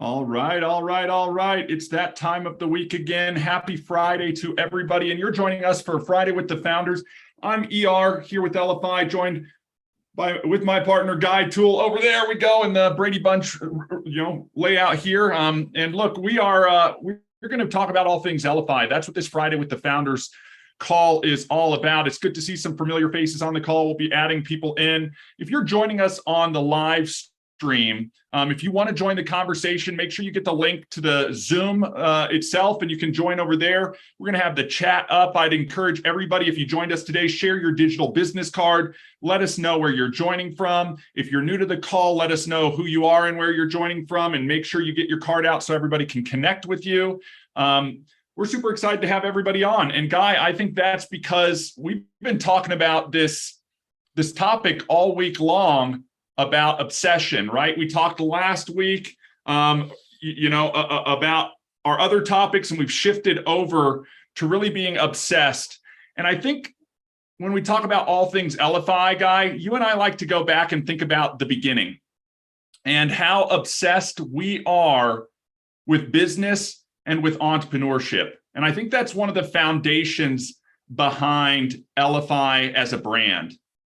All right, all right, all right. It's that time of the week again. Happy Friday to everybody. And you're joining us for Friday with the Founders. I'm ER here with Elify, joined with my partner Guy Tool over there. We go in the Brady Bunch, layout here. And look, we're going to talk about all things Elify. That's what this Friday with the Founders call is all about. It's good to see some familiar faces on the call. We'll be adding people in. If you're joining us on the live stream, if you want to join the conversation, make sure you get the link to the Zoom itself and you can join over there. We're going to have the chat up. I'd encourage everybody, if you joined us today, share your digital business card. Let us know where you're joining from. If you're new to the call, let us know who you are and where you're joining from, and make sure you get your card out so everybody can connect with you. We're super excited to have everybody on. And Guy, I think that's because we've been talking about this topic all week long about obsession, right? We talked last week, about our other topics, and we've shifted over to really being obsessed. And I think when we talk about all things Elify, Guy, you and I like to go back and think about the beginning and how obsessed we are with business and with entrepreneurship. And I think that's one of the foundations behind Elify as a brand.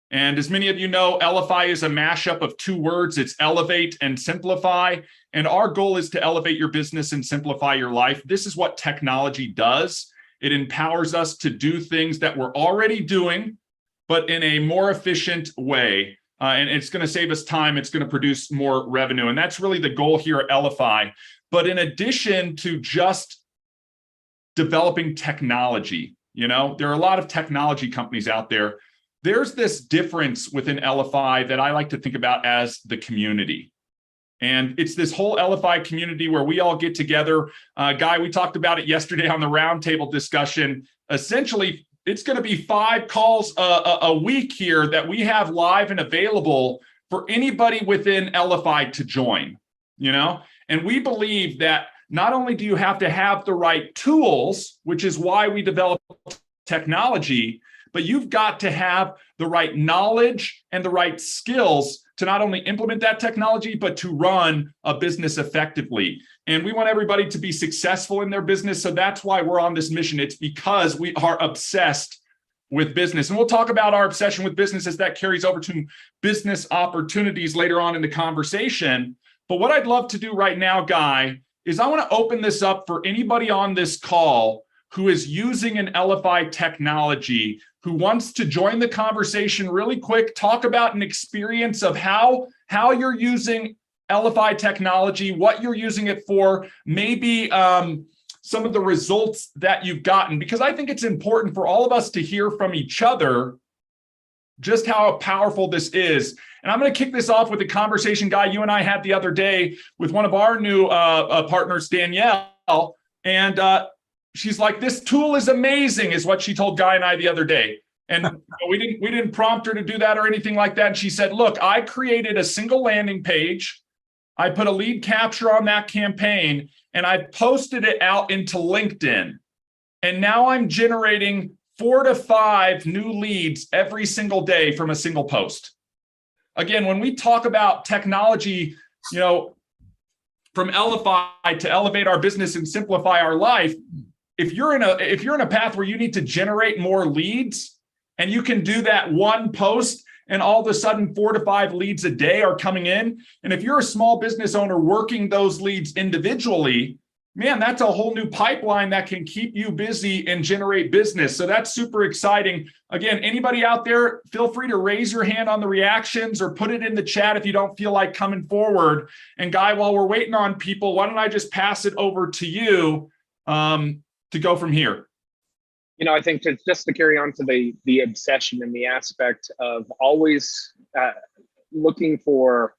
And as many of you know, Elify is a mashup of two words. It's elevate and simplify. And our goal is to elevate your business and simplify your life. This is what technology does. It empowers us to do things that we're already doing, but in a more efficient way. And it's going to save us time. It's going to produce more revenue. And that's really the goal here at Elify. But in addition to just developing technology, there are a lot of technology companies out there. There's this difference within Elify that I like to think about as the community. And it's this whole Elify community where we all get together. Guy, we talked about it yesterday on the roundtable discussion. Essentially, it's going to be 5 calls a week here that we have live and available for anybody within Elify to join, And we believe that not only do you have to have the right tools, which is why we develop technology, but you've got to have the right knowledge and the right skills to not only implement that technology, but to run a business effectively. And we want everybody to be successful in their business. So that's why we're on this mission. It's because we are obsessed with business. And we'll talk about our obsession with business as that carries over to business opportunities later on in the conversation. But what I'd love to do right now, Guy, is I want to open this up for anybody on this call who is using an Elify technology, who wants to join the conversation really quick, talk about an experience of how you're using Elify technology, what you're using it for, maybe some of the results that you've gotten, because I think it's important for all of us to hear from each other just how powerful this is. And I'm going to kick this off with a conversation, Guy, you and I had the other day with one of our new partners, Danielle, and she's like, "This tool is amazing," is what she told Guy and I the other day. And we didn't prompt her to do that or anything like that. And she said, "Look, I created a single landing page. I put a lead capture on that campaign, and I posted it out into LinkedIn. And now I'm generating 4 to 5 new leads every single day from a single post." Again, when we talk about technology, from Elify to elevate our business and simplify our life, if you're in a path where you need to generate more leads, and you can do that one post, and all of a sudden 4 to 5 leads a day are coming in. And if you're a small business owner working those leads individually, man, that's a whole new pipeline that can keep you busy and generate business. So that's super exciting. Again, anybody out there, feel free to raise your hand on the reactions or put it in the chat if you don't feel like coming forward. And Guy, while we're waiting on people, why don't I just pass it over to you to go from here? I think just to carry on to the obsession and the aspect of always looking for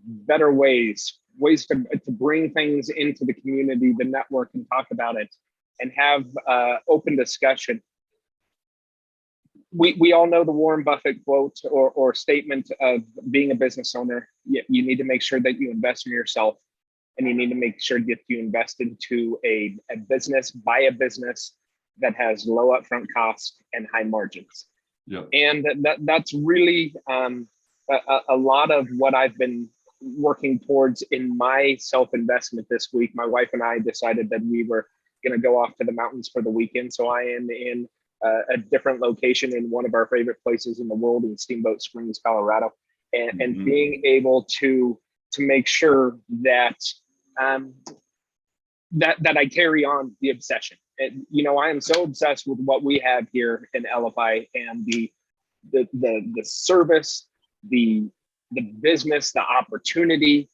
better ways to bring things into the community, the network, and talk about it and have open discussion. We all know the Warren Buffett quote or statement of being a business owner. You need to make sure that you invest in yourself, and you need to make sure that you invest into a business, buy a business that has low upfront costs and high margins. Yep. And that's really a lot of what I've been working towards in my self-investment this week. My wife and I decided that we were going to go off to the mountains for the weekend. So I am in a different location in one of our favorite places in the world in Steamboat Springs, Colorado, and being able to make sure that that I carry on the obsession. And, you know, I am so obsessed with what we have here in Elify and the service, the business, the opportunity.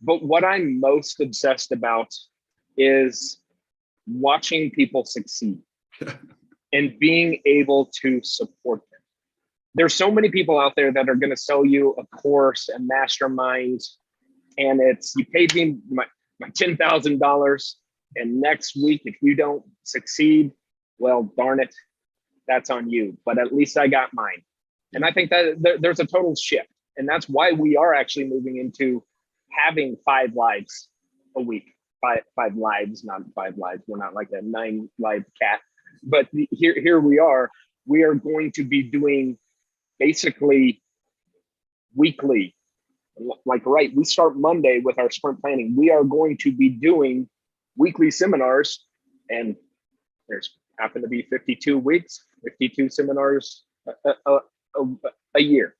But what I'm most obsessed about is watching people succeed and being able to support them. There's so many people out there that are going to sell you a course, a mastermind, and it's, you paid me my $10,000, and next week, if you don't succeed, well, darn it, that's on you. But at least I got mine. And I think that there's a total shift. And that's why we are actually moving into having 5 lives a week. Five lives, not 5 lives. We're not like a 9 live cat. But here we are. We are going to be doing basically weekly. Like, right, we start Monday with our sprint planning. We are going to be doing weekly seminars, and there's happen to be 52 weeks, 52 seminars a year.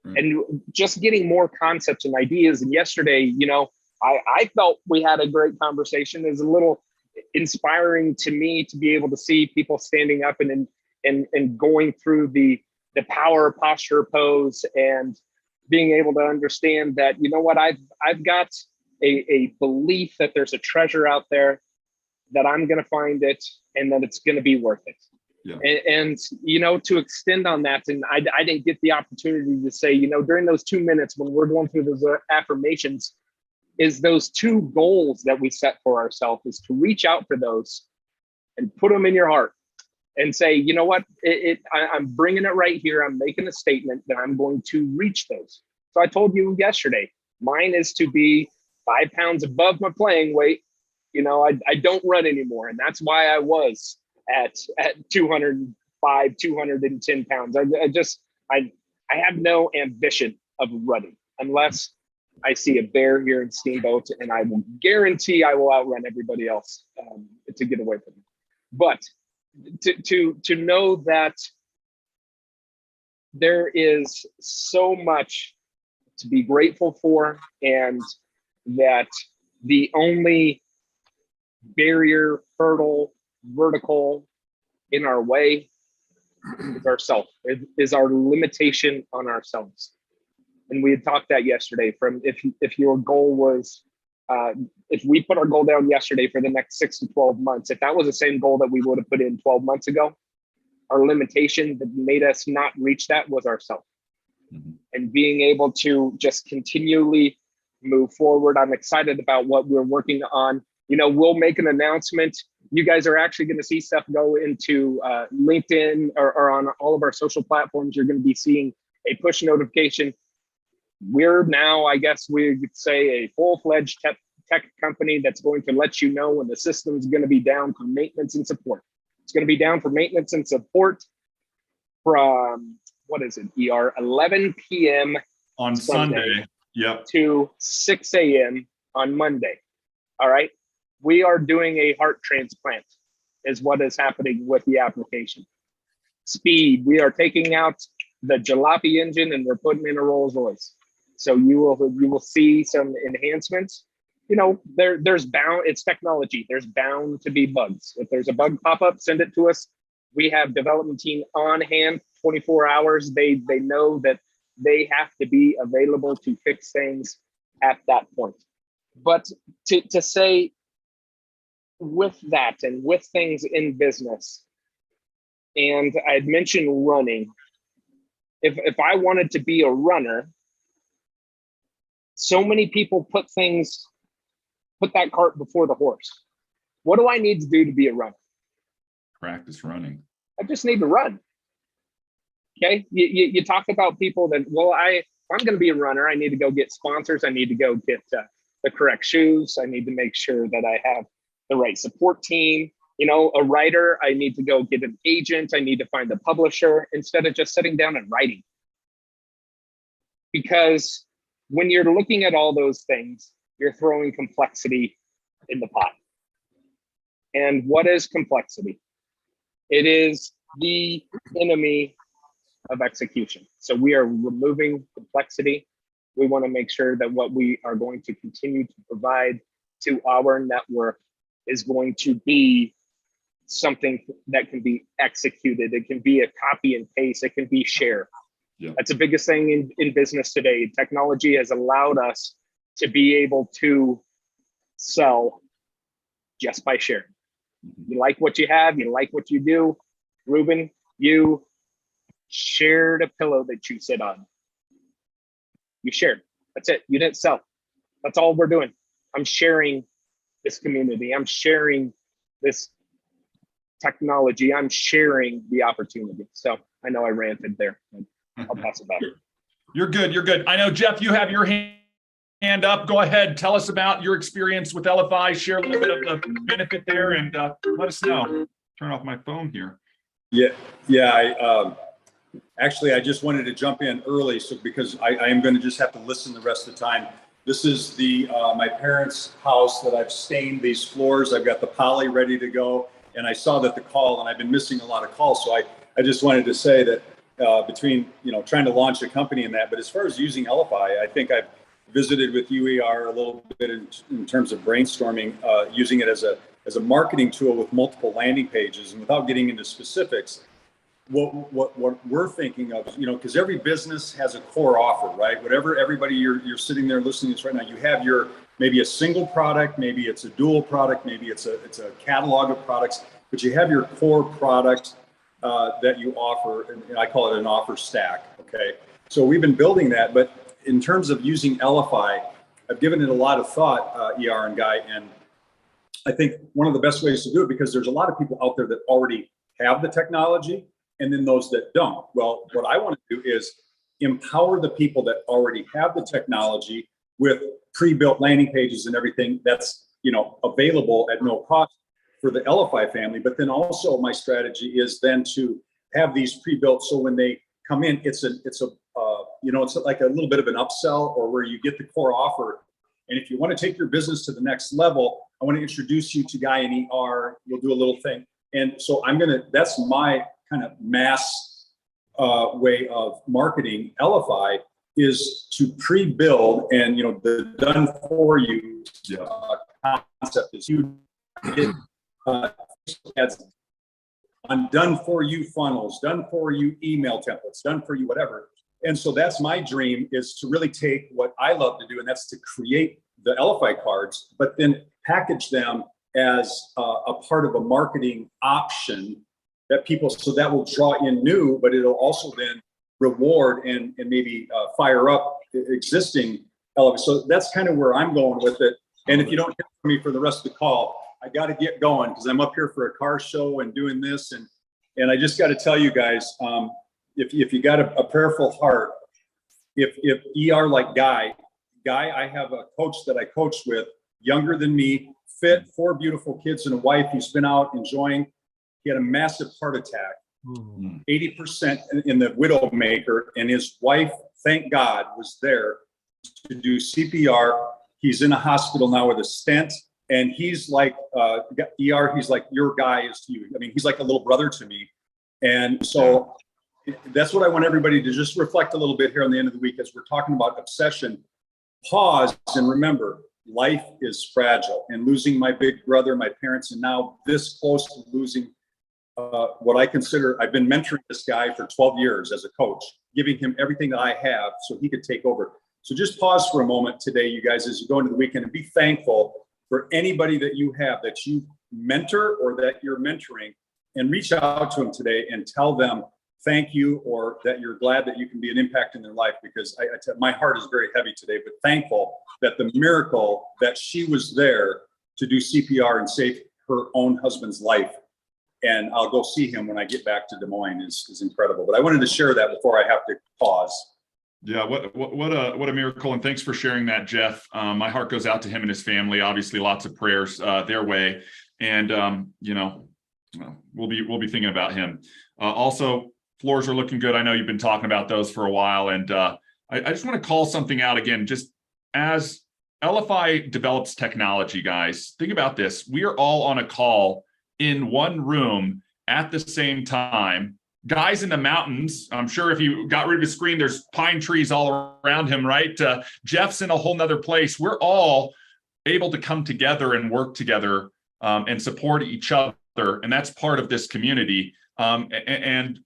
And just getting more concepts and ideas. And yesterday, you know, I felt we had a great conversation. It was a little inspiring to me to be able to see people standing up and going through the power posture pose and being able to understand that, you know what, I've got a belief that there's a treasure out there, that I'm going to find it and that it's going to be worth it. Yeah. And, you know, to extend on that, and I didn't get the opportunity to say, you know, during those 2 minutes when we're going through those affirmations, is those 2 goals that we set for ourselves is to reach out for those and put them in your heart and say, you know what, I'm bringing it right here. I'm making a statement that I'm going to reach those. So I told you yesterday, mine is to be 5 pounds above my playing weight. You know, I don't run anymore. And that's why I was at 205, 210 pounds. I have no ambition of running unless I see a bear here in Steamboat, and I will guarantee I will outrun everybody else to get away from them. But to know that there is so much to be grateful for, and that the only barrier, hurdle, vertical in our way is ourself. It is our limitation on ourselves. And we had talked that yesterday. From if your goal was, if we put our goal down yesterday for the next 6 to 12 months, if that was the same goal that we would have put in 12 months ago, our limitation that made us not reach that was ourselves. Mm-hmm. And being able to just continually move forward. I'm excited about what we're working on. You know, we'll make an announcement. You guys are actually going to see stuff go into LinkedIn or on all of our social platforms. You're going to be seeing a push notification. We're now, I guess we could say, a full-fledged tech company that's going to let you know when the system's going to be down for maintenance and support. It's going to be down for maintenance and support from, 11 p.m. on Sunday. Yep. To 6 a.m. on Monday. All right. We are doing a heart transplant is what is happening with the application. Speed. We are taking out the jalopy engine and we're putting in a Rolls Royce. So you will see some enhancements. You know, there's bound, it's technology. There's bound to be bugs. If there's a bug pop up, send it to us. We have development team on hand 24 hours. They know that they have to be available to fix things at that point. But to say with that and with things in business, and I'd mentioned running, if I wanted to be a runner, so many people put that cart before the horse. What do I need to do to be a runner? Practice running. I just need to run. Okay, you talk about people that, well, if I'm going to be a runner, I need to go get sponsors. I need to go get the correct shoes. I need to make sure that I have the right support team. You know, a writer, I need to go get an agent. I need to find a publisher instead of just sitting down and writing. Because when you're looking at all those things, you're throwing complexity in the pot. And what is complexity? It is the enemy of execution. So we are removing complexity. We want to make sure that what we are going to continue to provide to our network is going to be something that can be executed. It can be a copy and paste. It can be shared. Yeah. That's the biggest thing in business today. Technology has allowed us to be able to sell just by sharing. You like what you have, you like what you do. Ruben, you shared a pillow that you sit on. You shared. That's it. You didn't sell. That's all we're doing. I'm sharing this community. I'm sharing this technology. I'm sharing the opportunity. So I know I ranted there. I'll pass it back. You're good. You're good. I know, Jeff, you have your hand up. Go ahead. Tell us about your experience with Elify. Share a little bit of the benefit there and let us know. Turn off my phone here. Yeah. Actually, I just wanted to jump in early, so because I am going to just have to listen the rest of the time. This is the my parents' house that I've stained these floors. I've got the poly ready to go, and I saw that the call, and I've been missing a lot of calls. So I just wanted to say that between trying to launch a company and that, but as far as using Elify, I think I've visited with UER a little bit in terms of brainstorming, using it as a marketing tool with multiple landing pages, and without getting into specifics. What we're thinking of, because every business has a core offer, right? Whatever everybody you're sitting there listening to this right now, you have your maybe a single product, maybe it's a dual product, maybe it's a catalog of products, but you have your core product that you offer, and I call it an offer stack. Okay, so we've been building that, but in terms of using Elify, I've given it a lot of thought, ER and Guy, and I think one of the best ways to do it, because there's a lot of people out there that already have the technology, and then those that don't. Well, what I want to do is empower the people that already have the technology with pre-built landing pages and everything that's available at no cost for the Elify family. But then also my strategy is then to have these pre-built, so when they come in, it's like a little bit of an upsell, or where you get the core offer. And if you want to take your business to the next level, I want to introduce you to Guy and ER. You'll do a little thing. And so that's my kind of mass way of marketing Elify, is to pre-build, and the done for you concept is huge. On done for you funnels, done for you email templates, done for you whatever. And so that's my dream, is to really take what I love to do, and that's to create the Elify cards, but then package them as a part of a marketing option that people, so that will draw in new, but it'll also then reward and maybe fire up existing Elify. So that's kind of where I'm going with it. And if you don't hear from me for the rest of the call, I got to get going, because I'm up here for a car show and doing this. And I just got to tell you guys, if you got a prayerful heart, if ER like Guy, I have a coach that I coach with, younger than me, fit, 4 beautiful kids and a wife. He's been out enjoying. He had a massive heart attack, 80% in the Widowmaker, and his wife, thank God, was there to do CPR. He's in a hospital now with a stent, and he's like, ER, he's like your guy is to you. I mean, he's like a little brother to me. And so that's what I want everybody to just reflect a little bit here on the end of the week, as we're talking about obsession. Pause and remember, life is fragile, and losing my big brother, my parents, and now this close to losing what I consider, I've been mentoring this guy for 12 years as a coach, giving him everything that I have so he could take over. So just pause for a moment today, you guys, as you go into the weekend, and be thankful for anybody that you have, that you mentor or that you're mentoring, and reach out to them today and tell them thank you, or that you're glad that you can be an impact in their life, because my heart is very heavy today, but thankful that the miracle that she was there to do CPR and save her own husband's life. And I'll go see him when I get back to Des Moines is incredible. But I wanted to share that before I have to pause. Yeah, what a miracle. And thanks for sharing that, Jeff. My heart goes out to him and his family. Obviously, lots of prayers their way. And we'll be thinking about him. Also, floors are looking good. I know you've been talking about those for a while, and I just want to call something out again, just as Elify develops technology, guys, think about this. We are all on a call in one room at the same time. Guys in the mountains, I'm sure if you got rid of his screen, there's pine trees all around him, right? Jeff's in a whole nother place. We're all able to come together and work together and support each other. And that's part of this community. And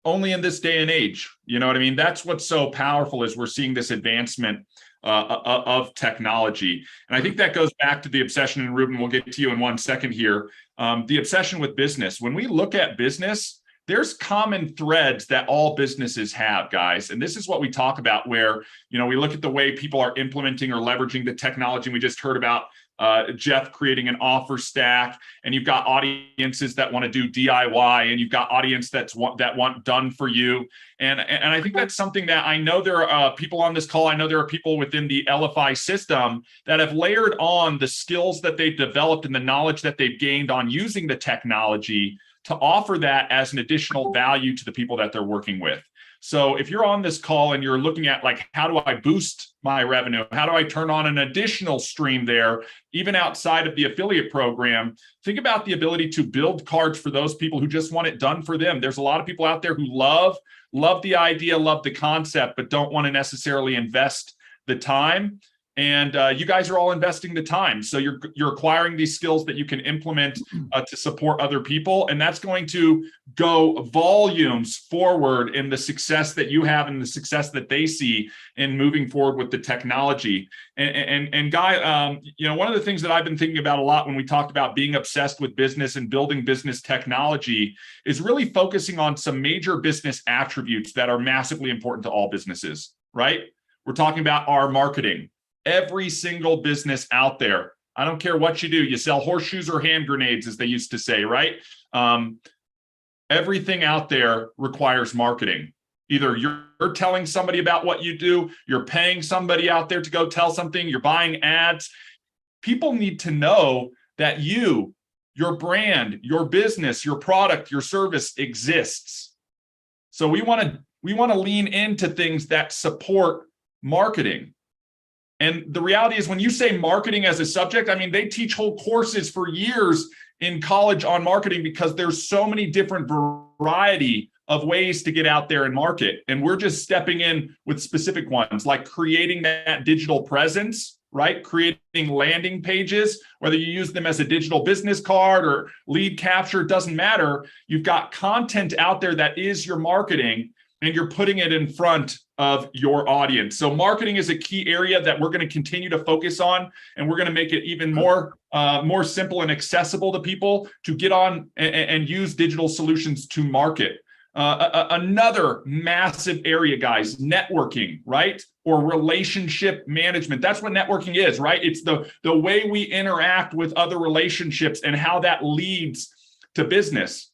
only in this day and age, you know what I mean? That's what's so powerful is we're seeing this advancement of technology. And I think that goes back to the obsession, and Ruben, we'll get to you in 1 second here. The obsession with business. When we look at business, there's common threads that all businesses have, guys. And this is what we talk about where, you know, we look at the way people are implementing or leveraging the technology. We just heard about Jeff creating an offer stack, and you've got audiences that want to do DIY, and you've got audience that want done for you. And I think that's something that I know there are people on this call. I know there are people within the Elify system that have layered on the skills that they've developed and the knowledge that they've gained on using the technology to offer that as an additional value to the people that they're working with. So if you're on this call and you're looking at like, how do I boost my revenue? How do I turn on an additional stream there, even outside of the affiliate program? Think about the ability to build cards for those people who just want it done for them. There's a lot of people out there who love the idea, love the concept, but don't want to necessarily invest the time. And you guys are all investing the time. So you're acquiring these skills that you can implement to support other people. And that's going to go volumes forward in the success that you have and the success that they see in moving forward with the technology. And Guy, you know, one of the things that I've been thinking about a lot when we talked about being obsessed with business and building business technology is really focusing on some major business attributes that are massively important to all businesses, right? We're talking about our marketing. Every single business out there, I don't care what you do, you sell horseshoes or hand grenades, as they used to say, right? Everything out there requires marketing. Either you're telling somebody about what you do, you're paying somebody out there to go tell something, you're buying ads. People need to know that you, your brand, your business, your product, your service exists. So we want to lean into things that support marketing. And the reality is when you say marketing as a subject, I mean, they teach whole courses for years in college on marketing because there's so many different variety of ways to get out there and market. And we're just stepping in with specific ones like creating that digital presence, right? Creating landing pages, whether you use them as a digital business card or lead capture, doesn't matter. You've got content out there that is your marketing, and you're putting it in front of your audience. So marketing is a key area that we're going to continue to focus on, and we're going to make it even more simple and accessible to people to get on and use digital solutions to market. Another massive area, guys, networking, right? Or relationship management. That's what networking is, right? It's the way we interact with other relationships and how that leads to business.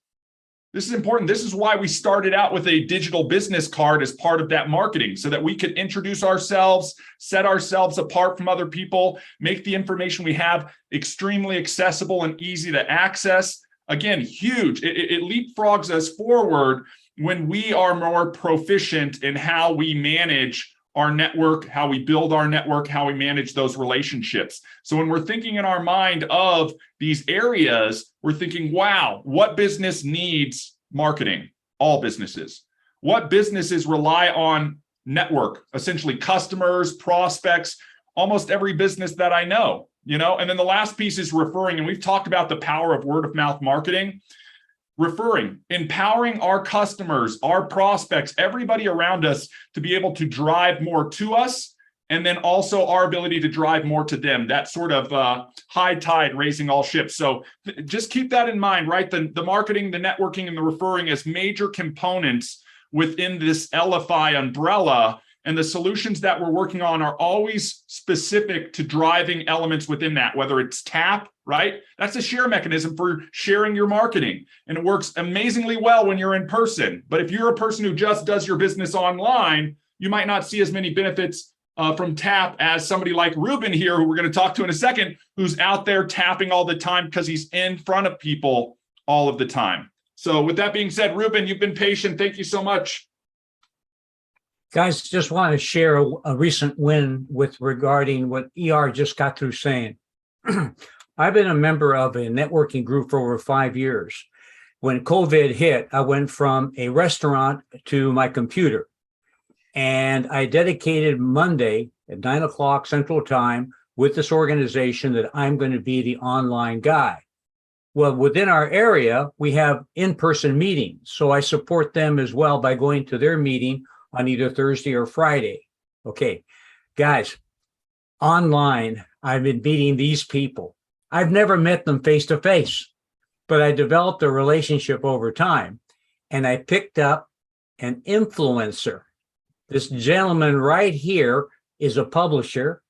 This is important. This is why we started out with a digital business card as part of that marketing, so that we could introduce ourselves, set ourselves apart from other people, make the information we have extremely accessible and easy to access. Again, huge. It leapfrogs us forward when we are more proficient in how we manage our network, how we build our network, how we manage those relationships. So when we're thinking in our mind of these areas, we're thinking, wow, what business needs marketing? All businesses. What businesses rely on network? Essentially customers, prospects, almost every business that I know, you know? And then the last piece is referring. And we've talked about the power of word of mouth marketing. Referring, empowering our customers, our prospects, everybody around us to be able to drive more to us, and then also our ability to drive more to them. That sort of high tide raising all ships. So just keep that in mind, right? The marketing, the networking, and the referring as major components within this Elify umbrella. And the solutions that we're working on are always specific to driving elements within that, whether it's TAP, right? That's a share mechanism for sharing your marketing. And it works amazingly well when you're in person. But if you're a person who just does your business online, you might not see as many benefits from TAP as somebody like Ruben here, who we're going to talk to in a second, who's out there tapping all the time because he's in front of people all of the time. So with that being said, Ruben, you've been patient. Thank you so much. Guys, just want to share a recent win with regarding what ER just got through saying. I've been a member of a networking group for over 5 years. When COVID hit, I went from a restaurant to my computer. And I dedicated Monday at 9 o'clock Central Time with this organization that I'm going to be the online guy. Well, within our area, we have in-person meetings. So I support them as well by going to their meeting on either Thursday or Friday. Okay, guys, online, I've been meeting these people. I've never met them face to face, but I developed a relationship over time, and I picked up an influencer. This gentleman right here is a publisher.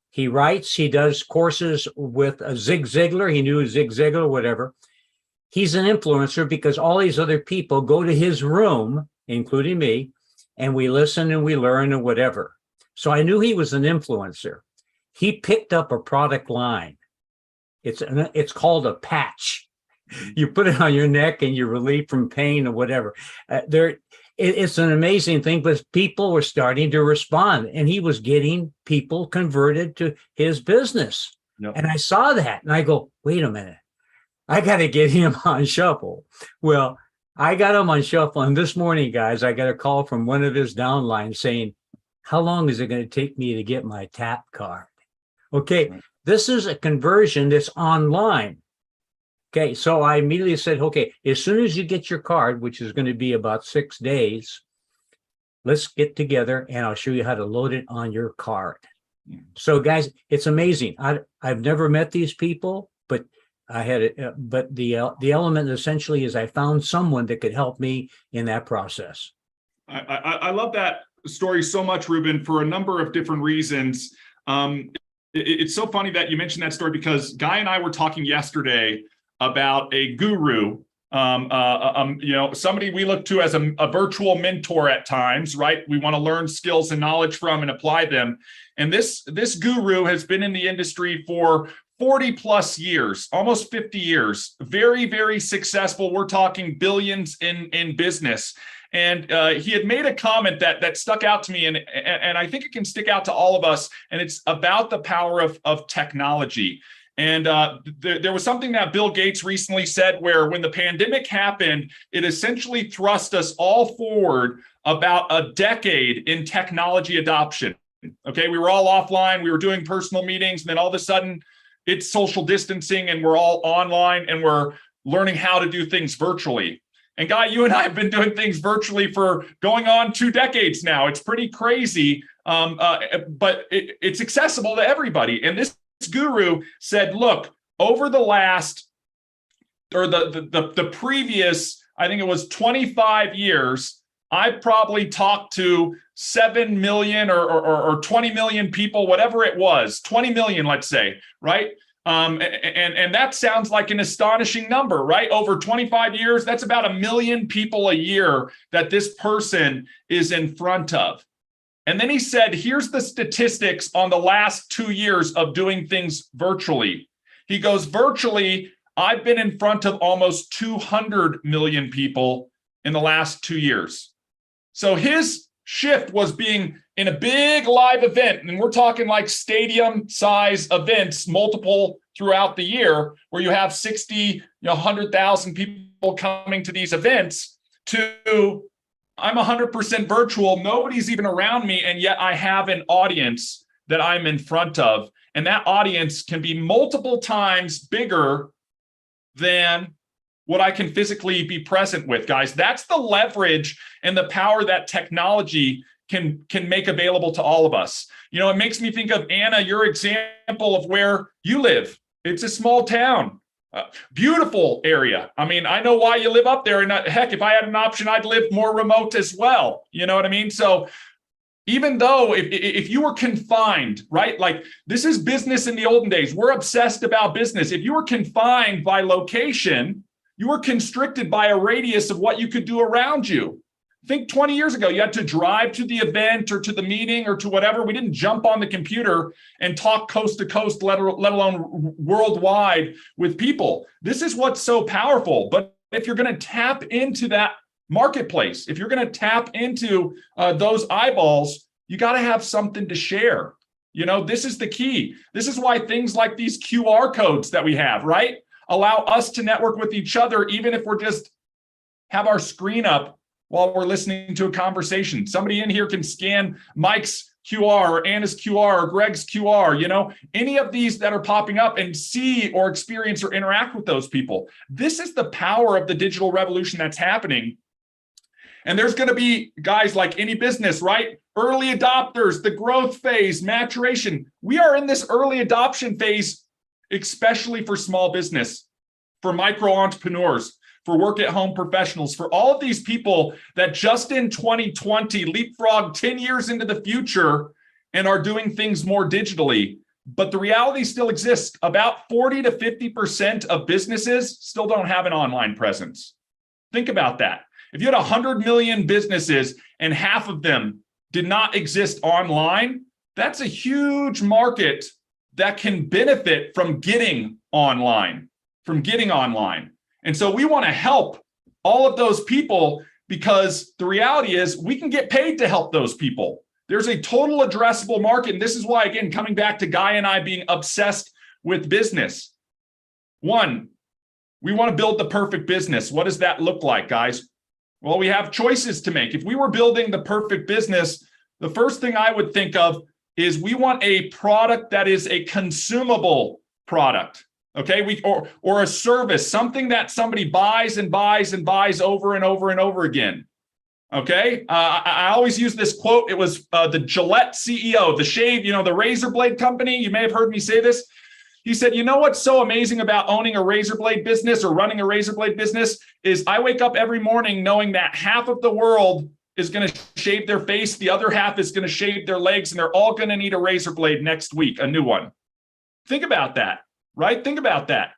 He writes, he does courses with Zig Ziglar. He knew Zig Ziglar, whatever. He's an influencer because all these other people go to his room, including me, and we listen and we learn and whatever. So I knew he was an influencer. He picked up a product line. It's called a patch. You put it on your neck and you're relieved from pain or whatever. It's an amazing thing, but people were starting to respond, and he was getting people converted to his business. Yep. And I saw that, and I go, wait a minute, I got to get him on Shuffle. Well, I got him on Shuffle, and this morning, guys, I got a call from one of his downlines saying, how long is it going to take me to get my tap card? Okay, right. This is a conversion that's online. Okay, so I immediately said, okay, as soon as you get your card, which is going to be about 6 days, let's get together and I'll show you how to load it on your card. Yeah. So guys, it's amazing. I've never met these people, but the element essentially is I found someone that could help me in that process. I love that story so much, Ruben, for a number of different reasons. It's so funny that you mentioned that story because Guy and I were talking yesterday about a guru, somebody we look to as a virtual mentor at times, right? We want to learn skills and knowledge from and apply them. And this guru has been in the industry for 40 plus years, almost 50 years, very, very successful. We're talking billions in business. And he had made a comment that stuck out to me, and I think it can stick out to all of us, and it's about the power of technology. And there was something that Bill Gates recently said where when the pandemic happened, it essentially thrust us all forward about a decade in technology adoption. Okay, we were all offline, we were doing personal meetings, and then all of a sudden it's social distancing and we're all online and we're learning how to do things virtually. And Guy, you and I have been doing things virtually for going on 2 decades now. It's pretty crazy, but it's accessible to everybody. And this guru said, look, over the last, or the previous, I think it was 25 years, I probably talked to 7 million or 20 million people, whatever it was, 20 million, let's say, right? And that sounds like an astonishing number, right? Over 25 years, that's about 1 million people a year that this person is in front of. And then he said, here's the statistics on the last 2 years of doing things virtually. He goes, virtually, I've been in front of almost 200 million people in the last 2 years. So his shift was being in a big live event, and we're talking like stadium size events, multiple throughout the year, where you have 60, 100,000 people coming to these events, to I'm 100% virtual. Nobody's even around me. And yet I have an audience that I'm in front of. And that audience can be multiple times bigger than what I can physically be present with, guys. That's the leverage and the power that technology can make available to all of us. It makes me think of Anna, your example of where you live. It's a small town. Beautiful area. I mean, I know why you live up there. And heck, if I had an option, I'd live more remote as well. You know what I mean? So even though if you were confined, right? Like this is business in the olden days. We're obsessed about business. If you were confined by location, you were constricted by a radius of what you could do around you. Think 20 years ago, you had to drive to the event or to the meeting or to whatever. We didn't jump on the computer and talk coast to coast, let alone worldwide with people. This is what's so powerful. But if you're going to tap into that marketplace. If you're going to tap into those eyeballs, you got to have something to share. You know, this is the key. This is why things like these QR codes that we have, right, allow us to network with each other, even if we're just have our screen up while we're listening to a conversation. Somebody in here can scan Mike's QR or Anna's QR or Greg's QR, you know, any of these that are popping up and see or experience or interact with those people. This is the power of the digital revolution that's happening. And there's going to be guys like any business, right? Early adopters, the growth phase, maturation. We are in this early adoption phase, especially for small business, for micro entrepreneurs, for work at home professionals, for all of these people that just in 2020 leapfrogged 10 years into the future and are doing things more digitally. But the reality still exists. About 40 to 50% of businesses still don't have an online presence. Think about that. If you had 100 million businesses and half of them did not exist online, that's a huge market that can benefit from getting online, And so we want to help all of those people, because the reality is we can get paid to help those people. There's a total addressable market. And this is why, again, coming back to Guy and I being obsessed with business. One, we want to build the perfect business. What does that look like, guys? Well, we have choices to make. If we were building the perfect business, the first thing I would think of is we want a product that is a consumable product. Okay, or a service, something that somebody buys and buys and buys over and over and over again. Okay, I always use this quote. It was the Gillette CEO, the shave, you know, the razor blade company. You may have heard me say this. He said, you know what's so amazing about owning a razor blade business or running a razor blade business is I wake up every morning knowing that half of the world is going to shave their face, the other half is going to shave their legs, and they're all going to need a razor blade next week, a new one. Think about that. Right? Think about that.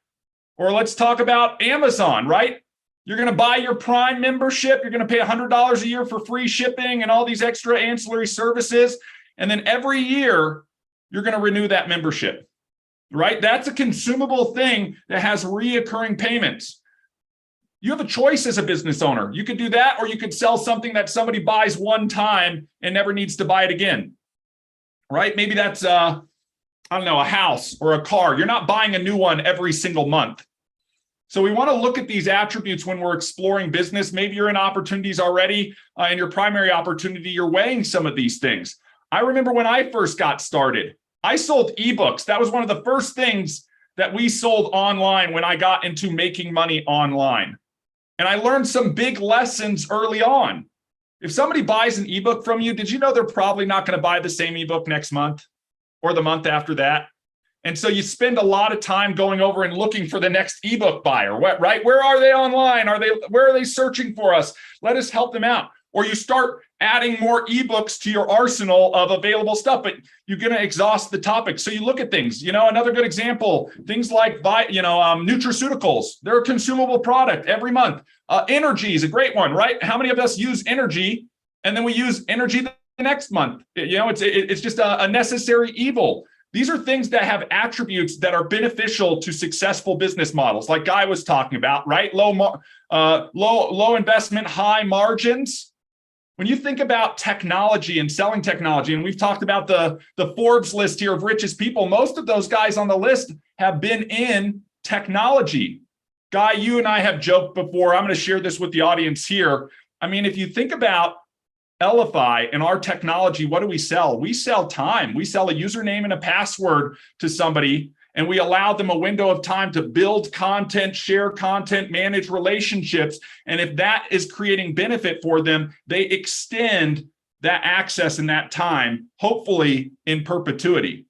Or let's talk about Amazon, right? You're going to buy your Prime membership. You're going to pay $100 a year for free shipping and all these extra ancillary services. And then every year, you're going to renew that membership, right? That's a consumable thing that has reoccurring payments. You have a choice as a business owner. You could do that, or you could sell something that somebody buys one time and never needs to buy it again, right? Maybe that's I don't know, a house or a car. You're not buying a new one every single month. So we want to look at these attributes when we're exploring business. Maybe you're in opportunities already. In your primary opportunity, you're weighing some of these things. I remember when I first got started, I sold ebooks. That was one of the first things that we sold online when I got into making money online. And I learned some big lessons early on. If somebody buys an ebook from you, did you know they're probably not going to buy the same ebook next month or the month after that? And so you spend a lot of time going over and looking for the next ebook buyer, right? Where are they online? Where are they searching for us? Let us help them out. Or you start adding more ebooks to your arsenal of available stuff, but you're going to exhaust the topic. So you look at things, another good example, things like, nutraceuticals. They're a consumable product every month. Energy is a great one, right? How many of us use energy and then we use energy the next month? It's just a necessary evil. These are things that have attributes that are beneficial to successful business models, like Guy was talking about, right? Low investment, high margins. When you think about technology and selling technology, and we've talked about the Forbes list here of richest people, most of those guys on the list have been in technology. Guy, you and I have joked before. I'm going to share this with the audience here. I mean, if you think about Elify and our technology, what do we sell? We sell time. We sell a username and a password to somebody, and we allow them a window of time to build content, share content, manage relationships. And if that is creating benefit for them, they extend that access and that time, hopefully in perpetuity.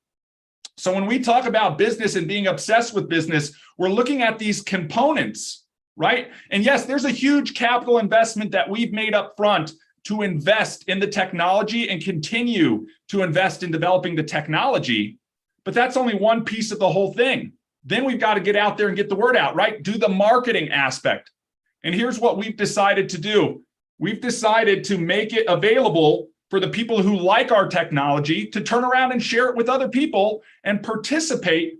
So when we talk about business and being obsessed with business, we're looking at these components, right? And yes, there's a huge capital investment that we've made up front to invest in the technology and continue to invest in developing the technology. But that's only one piece of the whole thing. Then we've got to get out there and get the word out, right? Do the marketing aspect. And here's what we've decided to do. We've decided to make it available for the people who like our technology to turn around and share it with other people and participate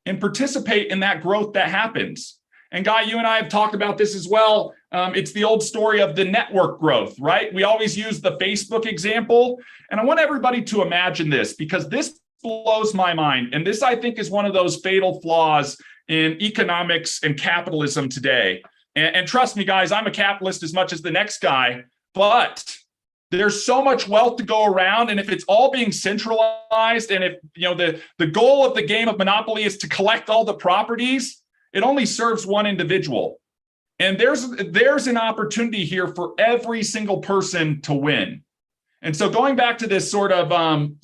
in that growth that happens. And Guy, you and I have talked about this as well. It's the old story of the network growth, right? We always use the Facebook example. And I want everybody to imagine this because this blows my mind. And this, I think, is one of those fatal flaws in economics and capitalism today. And trust me, guys, I'm a capitalist as much as the next guy, but there's so much wealth to go around. And if it's all being centralized, and if the goal of the game of Monopoly is to collect all the properties, it only serves one individual. And there's an opportunity here for every single person to win. And so going back to this sort of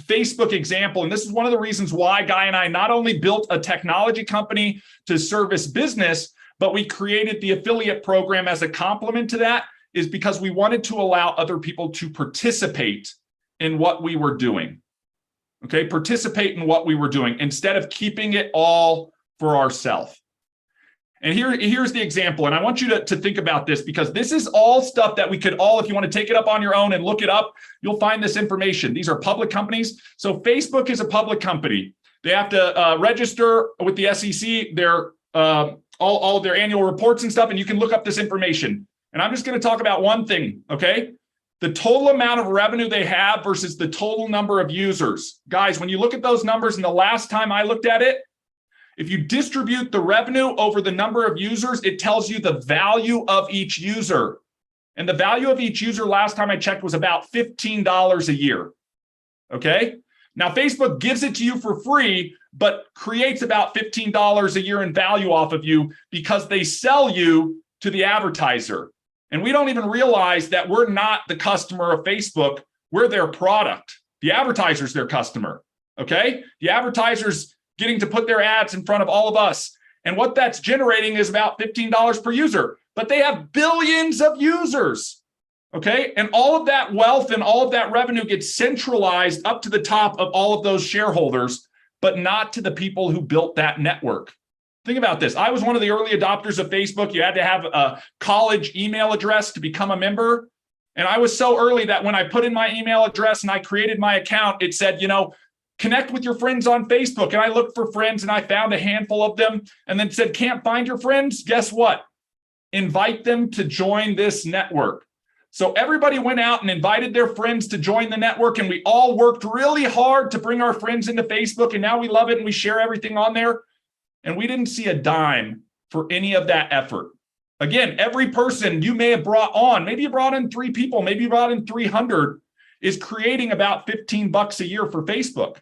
Facebook example, and this is one of the reasons why Guy and I not only built a technology company to service business, but we created the affiliate program as a complement to that, is because we wanted to allow other people to participate in what we were doing. Okay, participate in what we were doing instead of keeping it all for ourselves. And here's the example. And I want you to think about this because this is all stuff that we could all, if you want to take it up on your own and look it up, you'll find this information. These are public companies. So Facebook is a public company. They have to register with the SEC, their all of their annual reports and stuff, and you can look up this information. And I'm just going to talk about one thing, okay? The total amount of revenue they have versus the total number of users. Guys, when you look at those numbers, and the last time I looked at it, if you distribute the revenue over the number of users, it tells you the value of each user. And the value of each user last time I checked was about $15 a year. Okay? Now, Facebook gives it to you for free, but creates about $15 a year in value off of you because they sell you to the advertiser. And we don't even realize that we're not the customer of Facebook. We're their product. The advertiser's their customer. Okay? The advertiser's getting to put their ads in front of all of us. And what that's generating is about $15 per user, but they have billions of users, okay? And all of that wealth and all of that revenue gets centralized up to the top of all of those shareholders, but not to the people who built that network. Think about this. I was one of the early adopters of Facebook. You had to have a college email address to become a member. And I was so early that when I put in my email address and I created my account, it said, connect with your friends on Facebook. And I looked for friends and I found a handful of them and then said, can't find your friends? Guess what? Invite them to join this network. So everybody went out and invited their friends to join the network. And we all worked really hard to bring our friends into Facebook. And now we love it and we share everything on there. And we didn't see a dime for any of that effort. Again, every person you may have brought on, maybe you brought in 3 people, maybe you brought in 300, is creating about $15 a year for Facebook.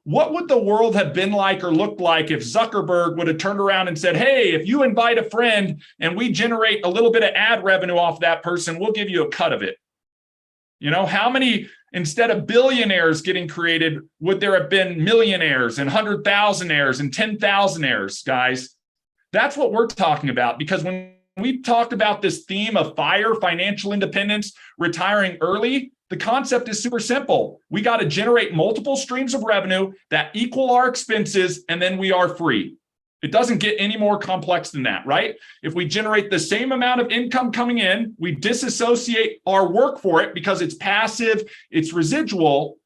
What would the world have been like or looked like if Zuckerberg would have turned around and said, hey, if you invite a friend and we generate a little bit of ad revenue off that person, we'll give you a cut of it? How many, instead of billionaires getting created, would there have been millionaires and 100,000aires and 10,000aires, guys? That's what we're talking about, because when we talked about this theme of FIRE, financial independence, retiring early, the concept is super simple. We got to generate multiple streams of revenue that equal our expenses, and then we are free. It doesn't get any more complex than that, right? If we generate the same amount of income coming in, we disassociate our work for it because it's passive, it's residual,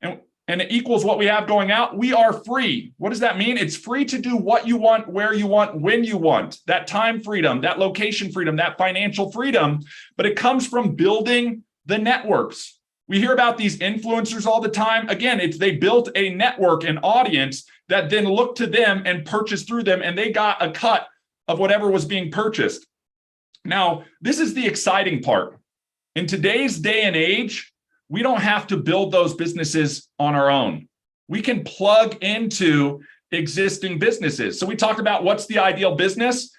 and it equals what we have going out, we are free. What does that mean? It's free to do what you want, where you want, when you want. That time freedom, that location freedom, that financial freedom, but it comes from building the networks. We hear about these influencers all the time. Again, they built a network, an audience that then looked to them and purchased through them, and they got a cut of whatever was being purchased. Now, this is the exciting part. In today's day and age, we don't have to build those businesses on our own. We can plug into existing businesses. So we talked about what's the ideal business.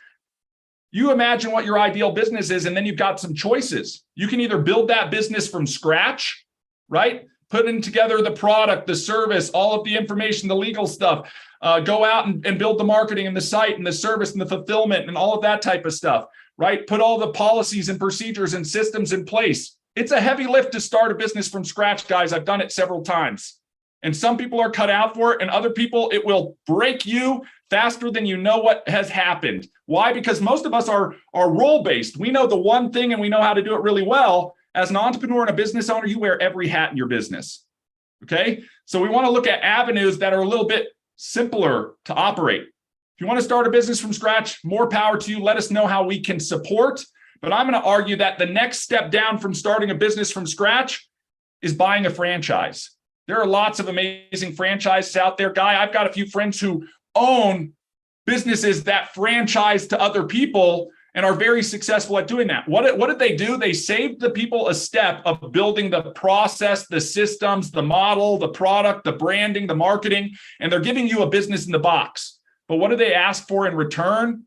You imagine what your ideal business is, and then you've got some choices. You can either build that business from scratch, right? Putting together the product, the service, all of the information, the legal stuff, go out and build the marketing and the site and the service and the fulfillment and all of that type of stuff, right? Put all the policies and procedures and systems in place. It's a heavy lift to start a business from scratch, guys. I've done it several times. And some people are cut out for it, and other people, it will break you faster than you know what has happened. Why? Because most of us are role-based. We know the one thing and we know how to do it really well. As an entrepreneur and a business owner, you wear every hat in your business. Okay? So we want to look at avenues that are a little bit simpler to operate. If you want to start a business from scratch, more power to you. Let us know how we can support. But I'm going to argue that the next step down from starting a business from scratch is buying a franchise. There are lots of amazing franchises out there. Guy, I've got a few friends who own businesses that franchise to other people and are very successful at doing that. What did they do? They saved the people a step of building the process, the systems, the model, the product, the branding, the marketing, and they're giving you a business in the box. But what do they ask for in return?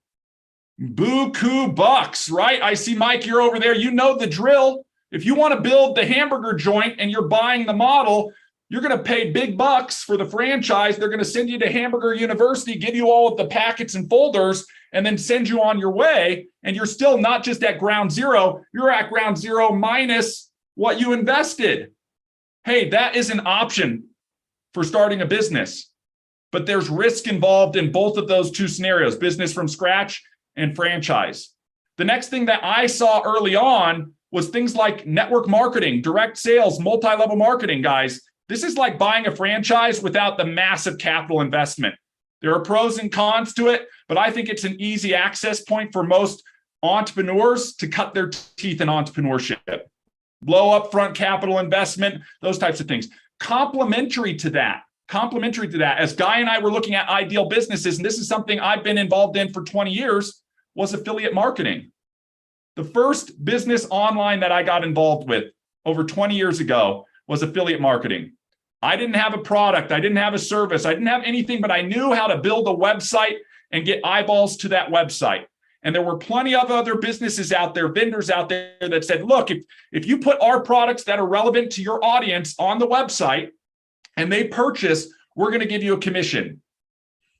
Buku bucks, right? I see, Mike, you're over there. You know the drill. If you want to build the hamburger joint and you're buying the model, you're going to pay big bucks for the franchise. They're going to send you to Hamburger University, give you all of the packets and folders, and then send you on your way. And you're still not just at ground zero, you're at ground zero minus what you invested. Hey, that is an option for starting a business. But there's risk involved in both of those two scenarios, business from scratch and franchise. The next thing that I saw early on was things like network marketing, direct sales, multi-level marketing, guys. This is like buying a franchise without the massive capital investment. There are pros and cons to it, but I think it's an easy access point for most entrepreneurs to cut their teeth in entrepreneurship. Low upfront capital investment, those types of things. Complementary to that, as Guy and I were looking at ideal businesses, and this is something I've been involved in for 20 years, was affiliate marketing. The first business online that I got involved with over 20 years ago was affiliate marketing. I didn't have a product. I didn't have a service. I didn't have anything, but I knew how to build a website and get eyeballs to that website. And there were plenty of other businesses out there, vendors out there that said, look, if you put our products that are relevant to your audience on the website and they purchase, we're going to give you a commission.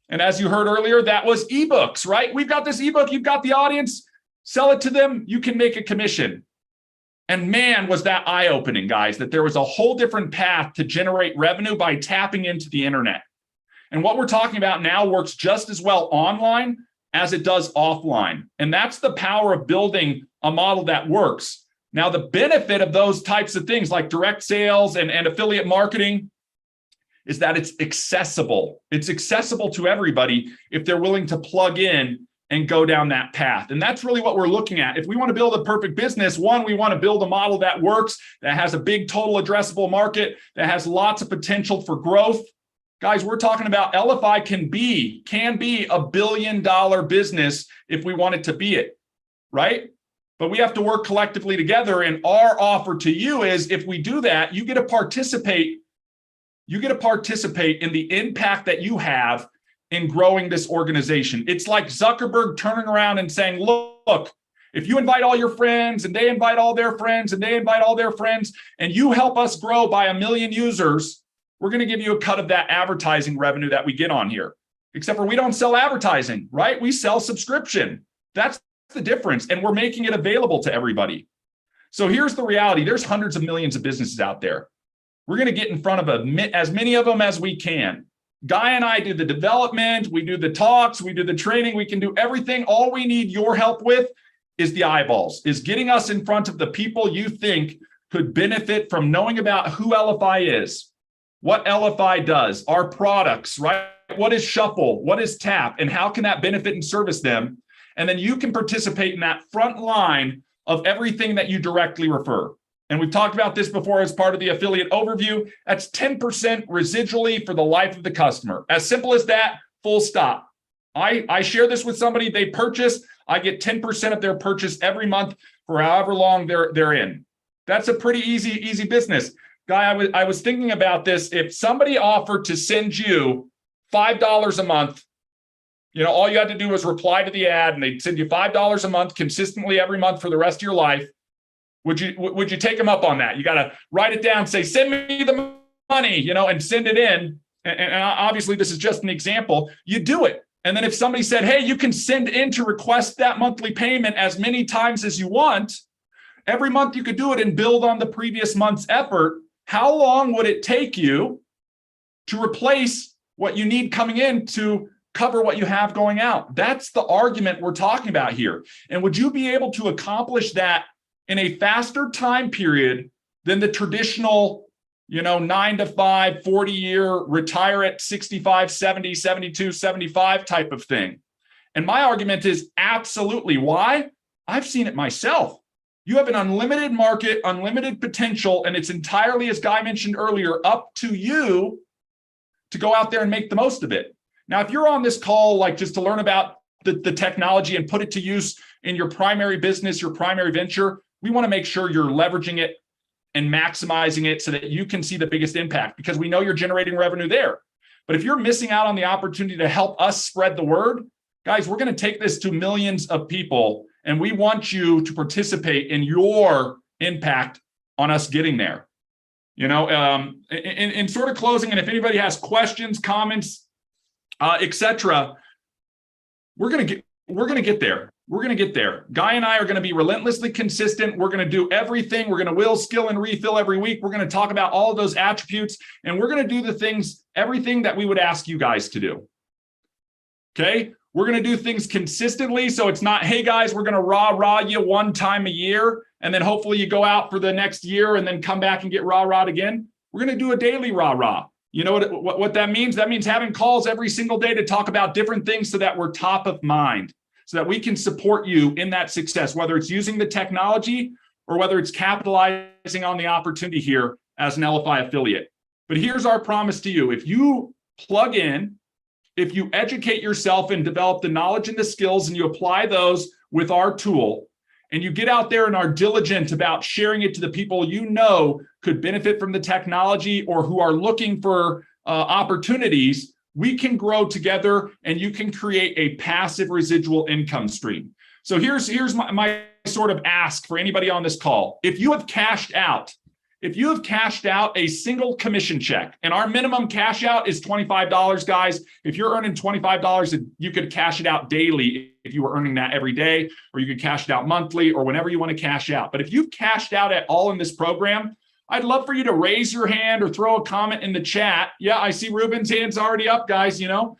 And as you heard earlier, that was ebooks, right? We've got this ebook. You've got the audience. Sell it to them. You can make a commission. And man, was that eye-opening, guys, that there was a whole different path to generate revenue by tapping into the internet. And what we're talking about now works just as well online as it does offline. And that's the power of building a model that works. Now, the benefit of those types of things like direct sales and affiliate marketing is that it's accessible. It's accessible to everybody if they're willing to plug in and go down that path. And that's really what we're looking at. If we want to build a perfect business, one, we want to build a model that works, that has a big total addressable market, that has lots of potential for growth. Guys, we're talking about Elify can be $1 billion business if we want it to be it, right? But we have to work collectively together. And our offer to you is if we do that, you get to participate in the impact that you have in growing this organization. It's like Zuckerberg turning around and saying, look, if you invite all your friends and they invite all their friends and they invite all their friends and you help us grow by 1 million users, we're going to give you a cut of that advertising revenue that we get on here. Except for we don't sell advertising, right? We sell subscription. That's the difference. And we're making it available to everybody. So here's the reality. There's hundreds of millions of businesses out there. We're going to get in front of as many of them as we can. Guy and I do the development, we do the talks, we do the training, we can do everything. All we need your help with is the eyeballs, is getting us in front of the people you think could benefit from knowing about who Elify is, what Elify does, our products, right? What is Shuffle? What is Tap? And how can that benefit and service them? And then you can participate in that front line of everything that you directly refer. And we've talked about this before as part of the affiliate overview. That's 10% residually for the life of the customer. As simple as that, full stop. I share this with somebody, they purchase, I get 10% of their purchase every month for however long they're in. That's a pretty easy business. Guy, I was thinking about this. If somebody offered to send you $5 a month, all you had to do was reply to the ad and they'd send you $5 a month consistently every month for the rest of your life. Would you take them up on that? You got to write it down, say, send me the money, and send it in. And obviously this is just an example. You do it. And then if somebody said, hey, you can send in to request that monthly payment as many times as you want, every month you could do it and build on the previous month's effort. How long would it take you to replace what you need coming in to cover what you have going out? That's the argument we're talking about here. And would you be able to accomplish that in a faster time period than the traditional, 9 to 5, 40-year, retire at 65, 70, 72, 75 type of thing? And my argument is absolutely. Why? I've seen it myself. You have an unlimited market, unlimited potential, and it's entirely, as Guy mentioned earlier, up to you to go out there and make the most of it. Now, if you're on this call, like just to learn about the technology and put it to use in your primary business, your primary venture, we want to make sure you're leveraging it and maximizing it so that you can see the biggest impact, because we know you're generating revenue there. But if you're missing out on the opportunity to help us spread the word, guys, we're going to take this to millions of people, and we want you to participate in your impact on us getting there. You know, in sort of closing, and if anybody has questions, comments, etc., we're going to get there. We're going to get there. Guy and I are going to be relentlessly consistent. We're going to do everything. We're going to will, skill, and refill every week. We're going to talk about all of those attributes, and we're going to do the things, everything that we would ask you guys to do. Okay? We're going to do things consistently. So it's not, hey guys, we're going to rah you one time a year, and then hopefully you go out for the next year and then come back and get rah again. We're going to do a daily rah. You know what that means? That means having calls every single day to talk about different things so that we're top of mind, so that we can support you in that success, whether it's using the technology or whether it's capitalizing on the opportunity here as an Elify affiliate. But here's our promise to you. If you plug in, if you educate yourself and develop the knowledge and the skills, and you apply those with our tool, and you get out there and are diligent about sharing it to the people you know could benefit from the technology or who are looking for opportunities, we can grow together and you can create a passive residual income stream. So here's my sort of ask for anybody on this call. If you have cashed out a single commission check, and our minimum cash out is $25, guys. If you're earning $25, you could cash it out daily if you were earning that every day, or you could cash it out monthly or whenever you want to cash out. But if you've cashed out at all in this program, I'd love for you to raise your hand or throw a comment in the chat. Yeah, I see Ruben's hand's already up, guys. You know,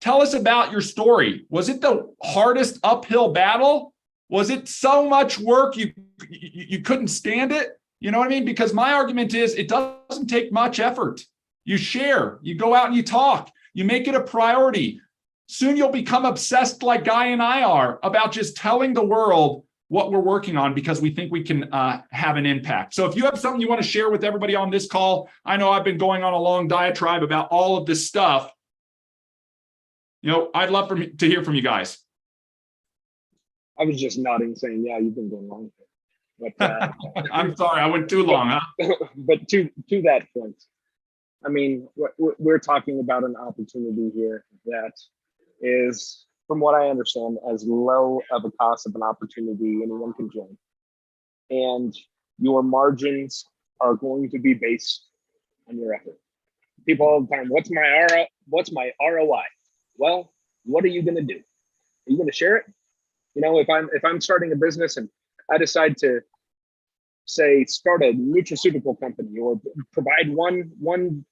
tell us about your story. Was it the hardest uphill battle? Was it so much work you couldn't stand it? You know what I mean? Because my argument is it doesn't take much effort. You share, you go out and you talk, you make it a priority. Soon you'll become obsessed like Guy and I are about just telling the world what we're working on, because we think we can have an impact. So if you have something you want to share with everybody on this call, I know I've been going on a long diatribe about all of this stuff. You know, I'd love to hear from you guys. I was just nodding, saying, yeah, you've been going long. But I'm sorry, I went too long, huh? But to that point, I mean, we're talking about an opportunity here that is, from what I understand, as low of a cost of an opportunity anyone can join. And your margins are going to be based on your effort. People all the time, what's my ROI? Well, what are you going to do? Are you going to share it? You know, if I'm starting a business and I decide to, say, start a nutraceutical company or provide one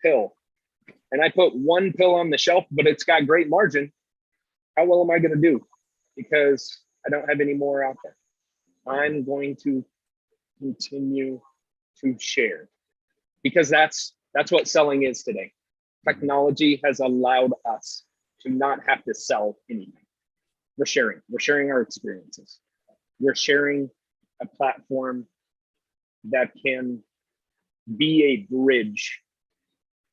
pill, and I put one pill on the shelf, but it's got great margin, how well am I going to do? Because I don't have any more out there. I'm going to continue to share, because that's what selling is today. Technology has allowed us to not have to sell anything. We're sharing our experiences. We're sharing a platform that can be a bridge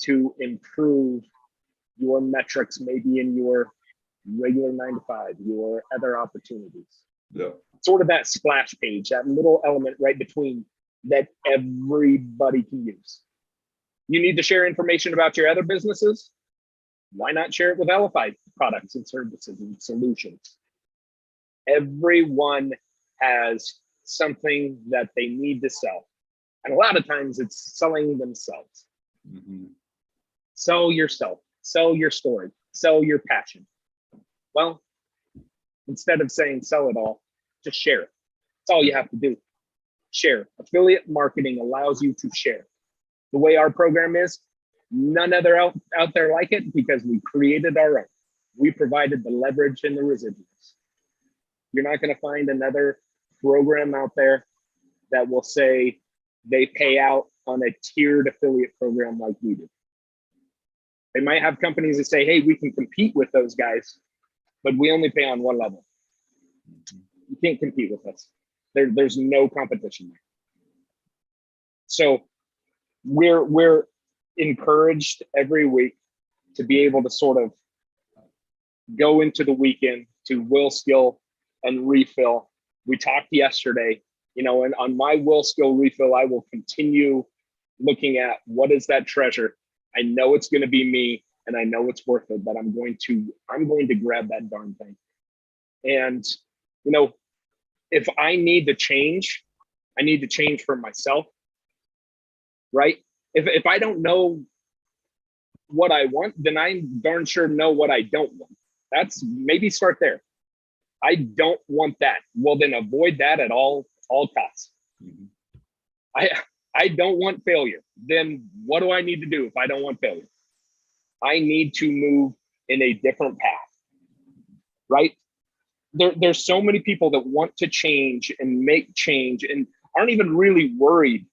to improve your metrics, maybe in your regular 9-to-5, your other opportunities. Yeah. Sort of that splash page, that little element right between that everybody can use. You need to share information about your other businesses? Why not share it with Elify products and services and solutions? Everyone has something that they need to sell. And a lot of times it's selling themselves. Mm-hmm. Sell yourself, sell your story, sell your passion. Well, instead of saying sell it all, just share it. That's all you have to do. Share. Affiliate marketing allows you to share. The way our program is, none other out there like it, because we created our own. We provided the leverage and the residuals. You're not going to find another program out there that will say they pay out on a tiered affiliate program like we do. They might have companies that say, hey, we can compete with those guys, but we only pay on one level. You can't compete with us. There's no competition there. So we're encouraged every week to be able to sort of go into the weekend to will skill and refill. We talked yesterday, and on my will skill refill, I will continue looking at what is that treasure. I know it's going to be me, and I know it's worth it, but I'm going to grab that darn thing. And if I need to change, I need to change for myself, right? If I don't know what I want, then I darn sure know what I don't want. That's maybe start there. I don't want that. Well, then avoid that at all costs. I don't want failure. Then what do I need to do if I don't want failure? I need to move in a different path, right? There's so many people that want to change and make change and aren't even really worried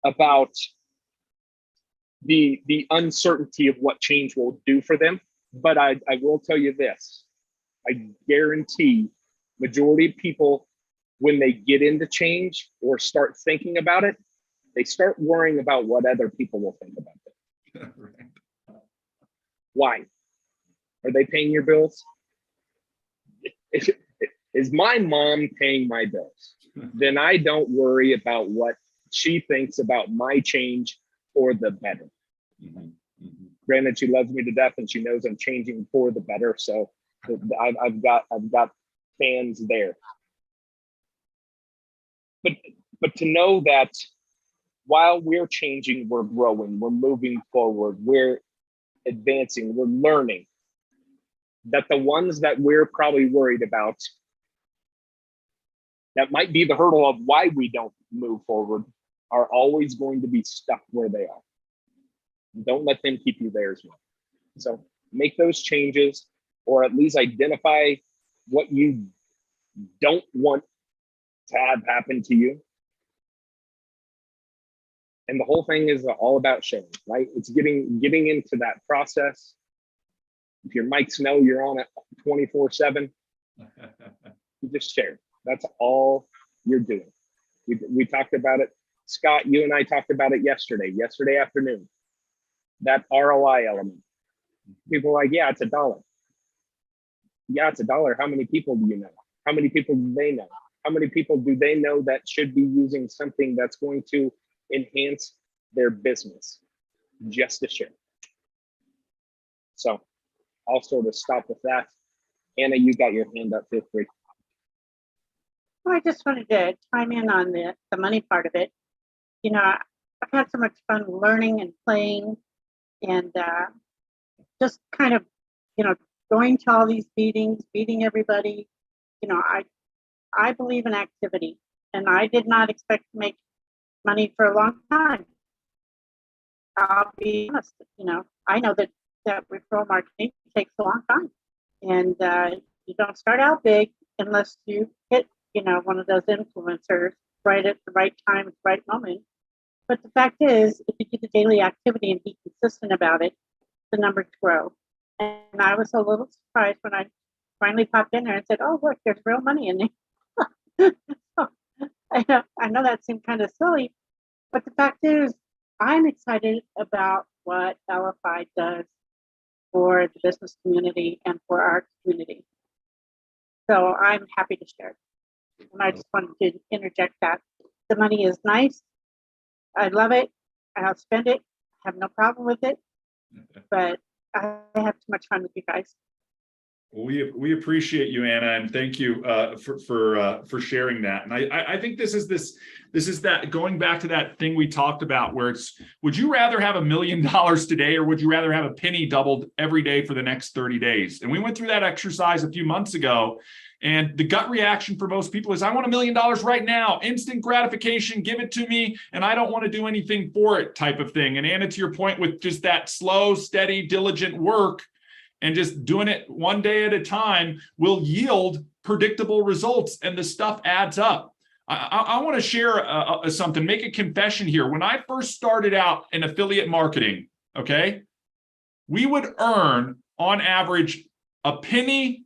about the uncertainty of what change will do for them. But I will tell you this, I guarantee majority of people, when they get into change or start thinking about it, they start worrying about what other people will think about it. Right. Why? Are they paying your bills? Is my mom paying my bills? Then I don't worry about what she thinks about my change for the better. Granted, she loves me to death and she knows I'm changing for the better. So I've got fans there. But to know that while we're changing, we're growing, we're moving forward, we're advancing, we're learning, that the ones that we're probably worried about, that might be the hurdle of why we don't move forward, are always going to be stuck where they are. Don't let them keep you there as well. So make those changes, or at least identify what you don't want to have happen to you. And the whole thing is all about sharing, right? It's getting into that process. If your mics know you're on it 24/7, you just share. That's all you're doing. We talked about it. Scott, you and I talked about it yesterday afternoon. That ROI element. People are like, yeah, it's $1. Yeah, it's $1. How many people do you know? How many people do they know? How many people do they know that should be using something that's going to enhance their business? Just to share. So I'll sort of stop with that. Anna, you got your hand up. Feel free. Well, I just wanted to chime in on the money part of it. I've had so much fun learning and playing, and just kind of, going to all these meetings, meeting everybody. I believe in activity, and I did not expect to make money for a long time. I'll be honest, I know that referral marketing takes a long time, and you don't start out big unless you hit, one of those influencers right at the right time, at the right moment. But the fact is, if you do the daily activity and be consistent about it, the numbers grow. And I was a little surprised when I finally popped in there and said, "Oh, look, there's real money in there." I know that seemed kind of silly, but the fact is, I'm excited about what Elify does for the business community and for our community. So I'm happy to share. And I just wanted to interject that. The money is nice. I love it. I'll spend it. I have no problem with it. But I have too much fun with you guys. We appreciate you, Anna, and thank you for sharing that. And I think this is that, going back to that thing we talked about, where it's, would you rather have $1 million today, or would you rather have a penny doubled every day for the next 30 days? And we went through that exercise a few months ago, and the gut reaction for most people is, I want $1 million right now, instant gratification, give it to me, and I don't want to do anything for it type of thing. And Anna, to your point, with just that slow, steady, diligent work, and just doing it one day at a time, will yield predictable results, and the stuff adds up. I want to share something, make a confession here. When I first started out in affiliate marketing, okay, we would earn on average a penny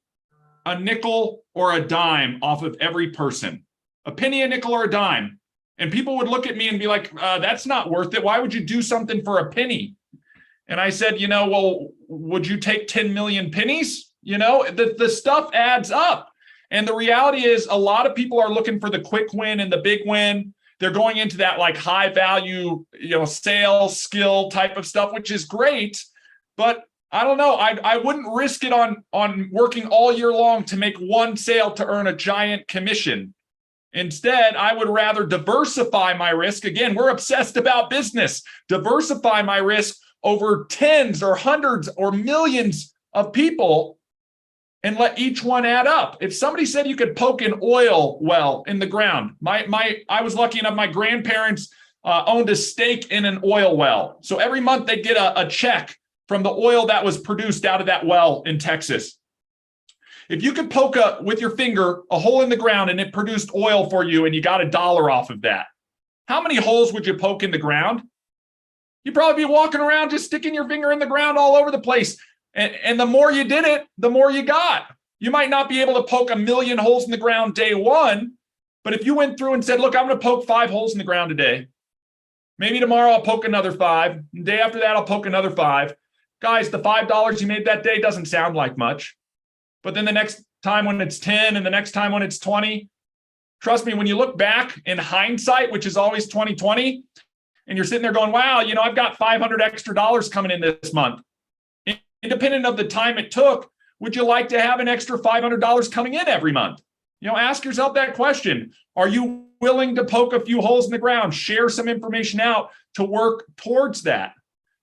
a nickel or a dime off of every person. A penny, a nickel, or a dime. And people would look at me and be like, that's not worth it. Why would you do something for a penny? And I said, well, would you take 10 million pennies? The stuff adds up. And the reality is a lot of people are looking for the quick win and the big win. They're going into that like high value, sales skill type of stuff, which is great. But I don't know. I wouldn't risk it on working all year long to make one sale to earn a giant commission. Instead, I would rather diversify my risk. Again, we're obsessed about business. Diversify my risk over tens or hundreds or millions of people and let each one add up. If somebody said you could poke an oil well in the ground, I was lucky enough, my grandparents owned a stake in an oil well. So every month they'd get a check from the oil that was produced out of that well in Texas. If you could poke with your finger a hole in the ground and it produced oil for you and you got $1 off of that, how many holes would you poke in the ground? You'd probably be walking around just sticking your finger in the ground all over the place. And the more you did it, the more you got. You might not be able to poke 1 million holes in the ground day one, but if you went through and said, look, I'm going to poke 5 holes in the ground today. Maybe tomorrow I'll poke another 5. The day after that, I'll poke another 5. Guys, the $5 you made that day doesn't sound like much. But then the next time when it's 10 and the next time when it's 20, trust me, when you look back in hindsight, which is always 2020, and you're sitting there going, wow, I've got $500 extra coming in this month. Independent of the time it took, would you like to have an extra $500 coming in every month? Ask yourself that question. Are you willing to poke a few holes in the ground, share some information out to work towards that?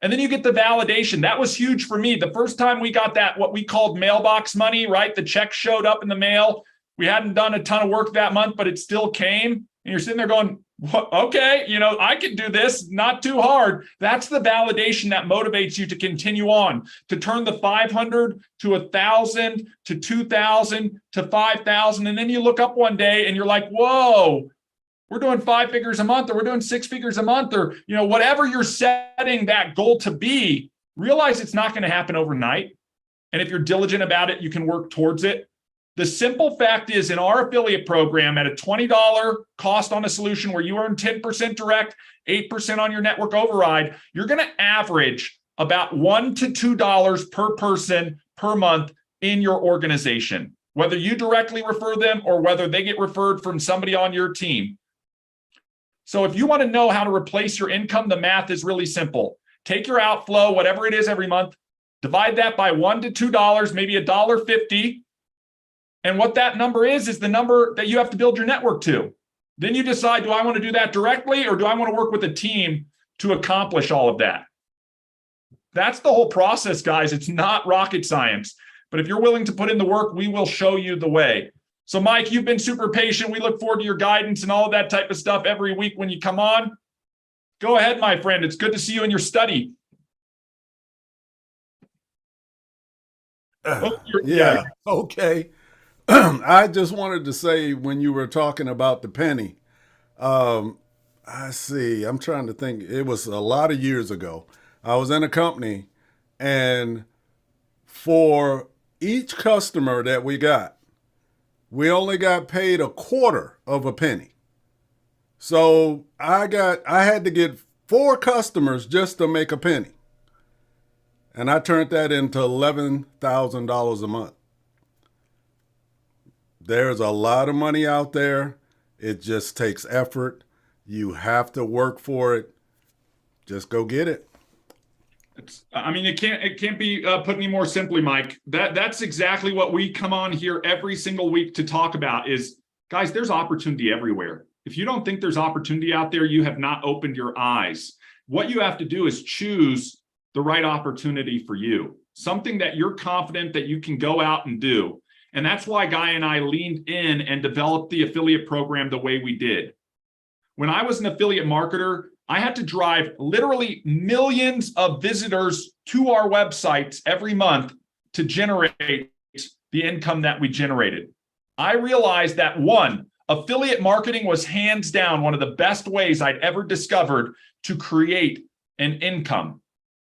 And then you get the validation. That was huge for me. The first time we got that, what we called mailbox money, right? The check showed up in the mail. We hadn't done a ton of work that month, but it still came. And you're sitting there going, okay, I can do this, not too hard. That's the validation that motivates you to continue on, to turn the 500 to 1,000 to 2,000 to 5,000. And then you look up one day and you're like, whoa, we're doing 5 figures a month, or we're doing 6 figures a month, or, whatever you're setting that goal to be, realize it's not going to happen overnight. And if you're diligent about it, you can work towards it. The simple fact is, in our affiliate program, at a $20 cost on a solution where you earn 10% direct, 8% on your network override, you're going to average about $1 to $2 per person per month in your organization, whether you directly refer them or whether they get referred from somebody on your team. So if you want to know how to replace your income, the math is really simple. Take your outflow, whatever it is every month, divide that by $1 to $2, maybe $1.50. And what that number is the number that you have to build your network to. Then you decide, do I want to do that directly, or do I want to work with a team to accomplish all of that? That's the whole process, guys. It's not rocket science. But if you're willing to put in the work, we will show you the way. So, Mike, you've been super patient. We look forward to your guidance and all of that type of stuff every week when you come on. Go ahead, my friend. It's good to see you in your study. Yeah. Okay. I just wanted to say, when you were talking about the penny, I'm trying to think. It was a lot of years ago. I was in a company, and for each customer that we got, we only got paid 1/4 of a penny. So I had to get 4 customers just to make a penny. And I turned that into $11,000 a month. There's a lot of money out there. It just takes effort. You have to work for it. Just go get it. It can't be put any more simply, Mike. That's exactly what we come on here every single week to talk about is, guys, there's opportunity everywhere. If you don't think there's opportunity out there, you have not opened your eyes. What you have to do is choose the right opportunity for you, something that you're confident that you can go out and do. And that's why Guy and I leaned in and developed the affiliate program the way we did. When I was an affiliate marketer, I had to drive literally millions of visitors to our websites every month to generate the income that we generated. I realized that, one, affiliate marketing was hands down one of the best ways I'd ever discovered to create an income.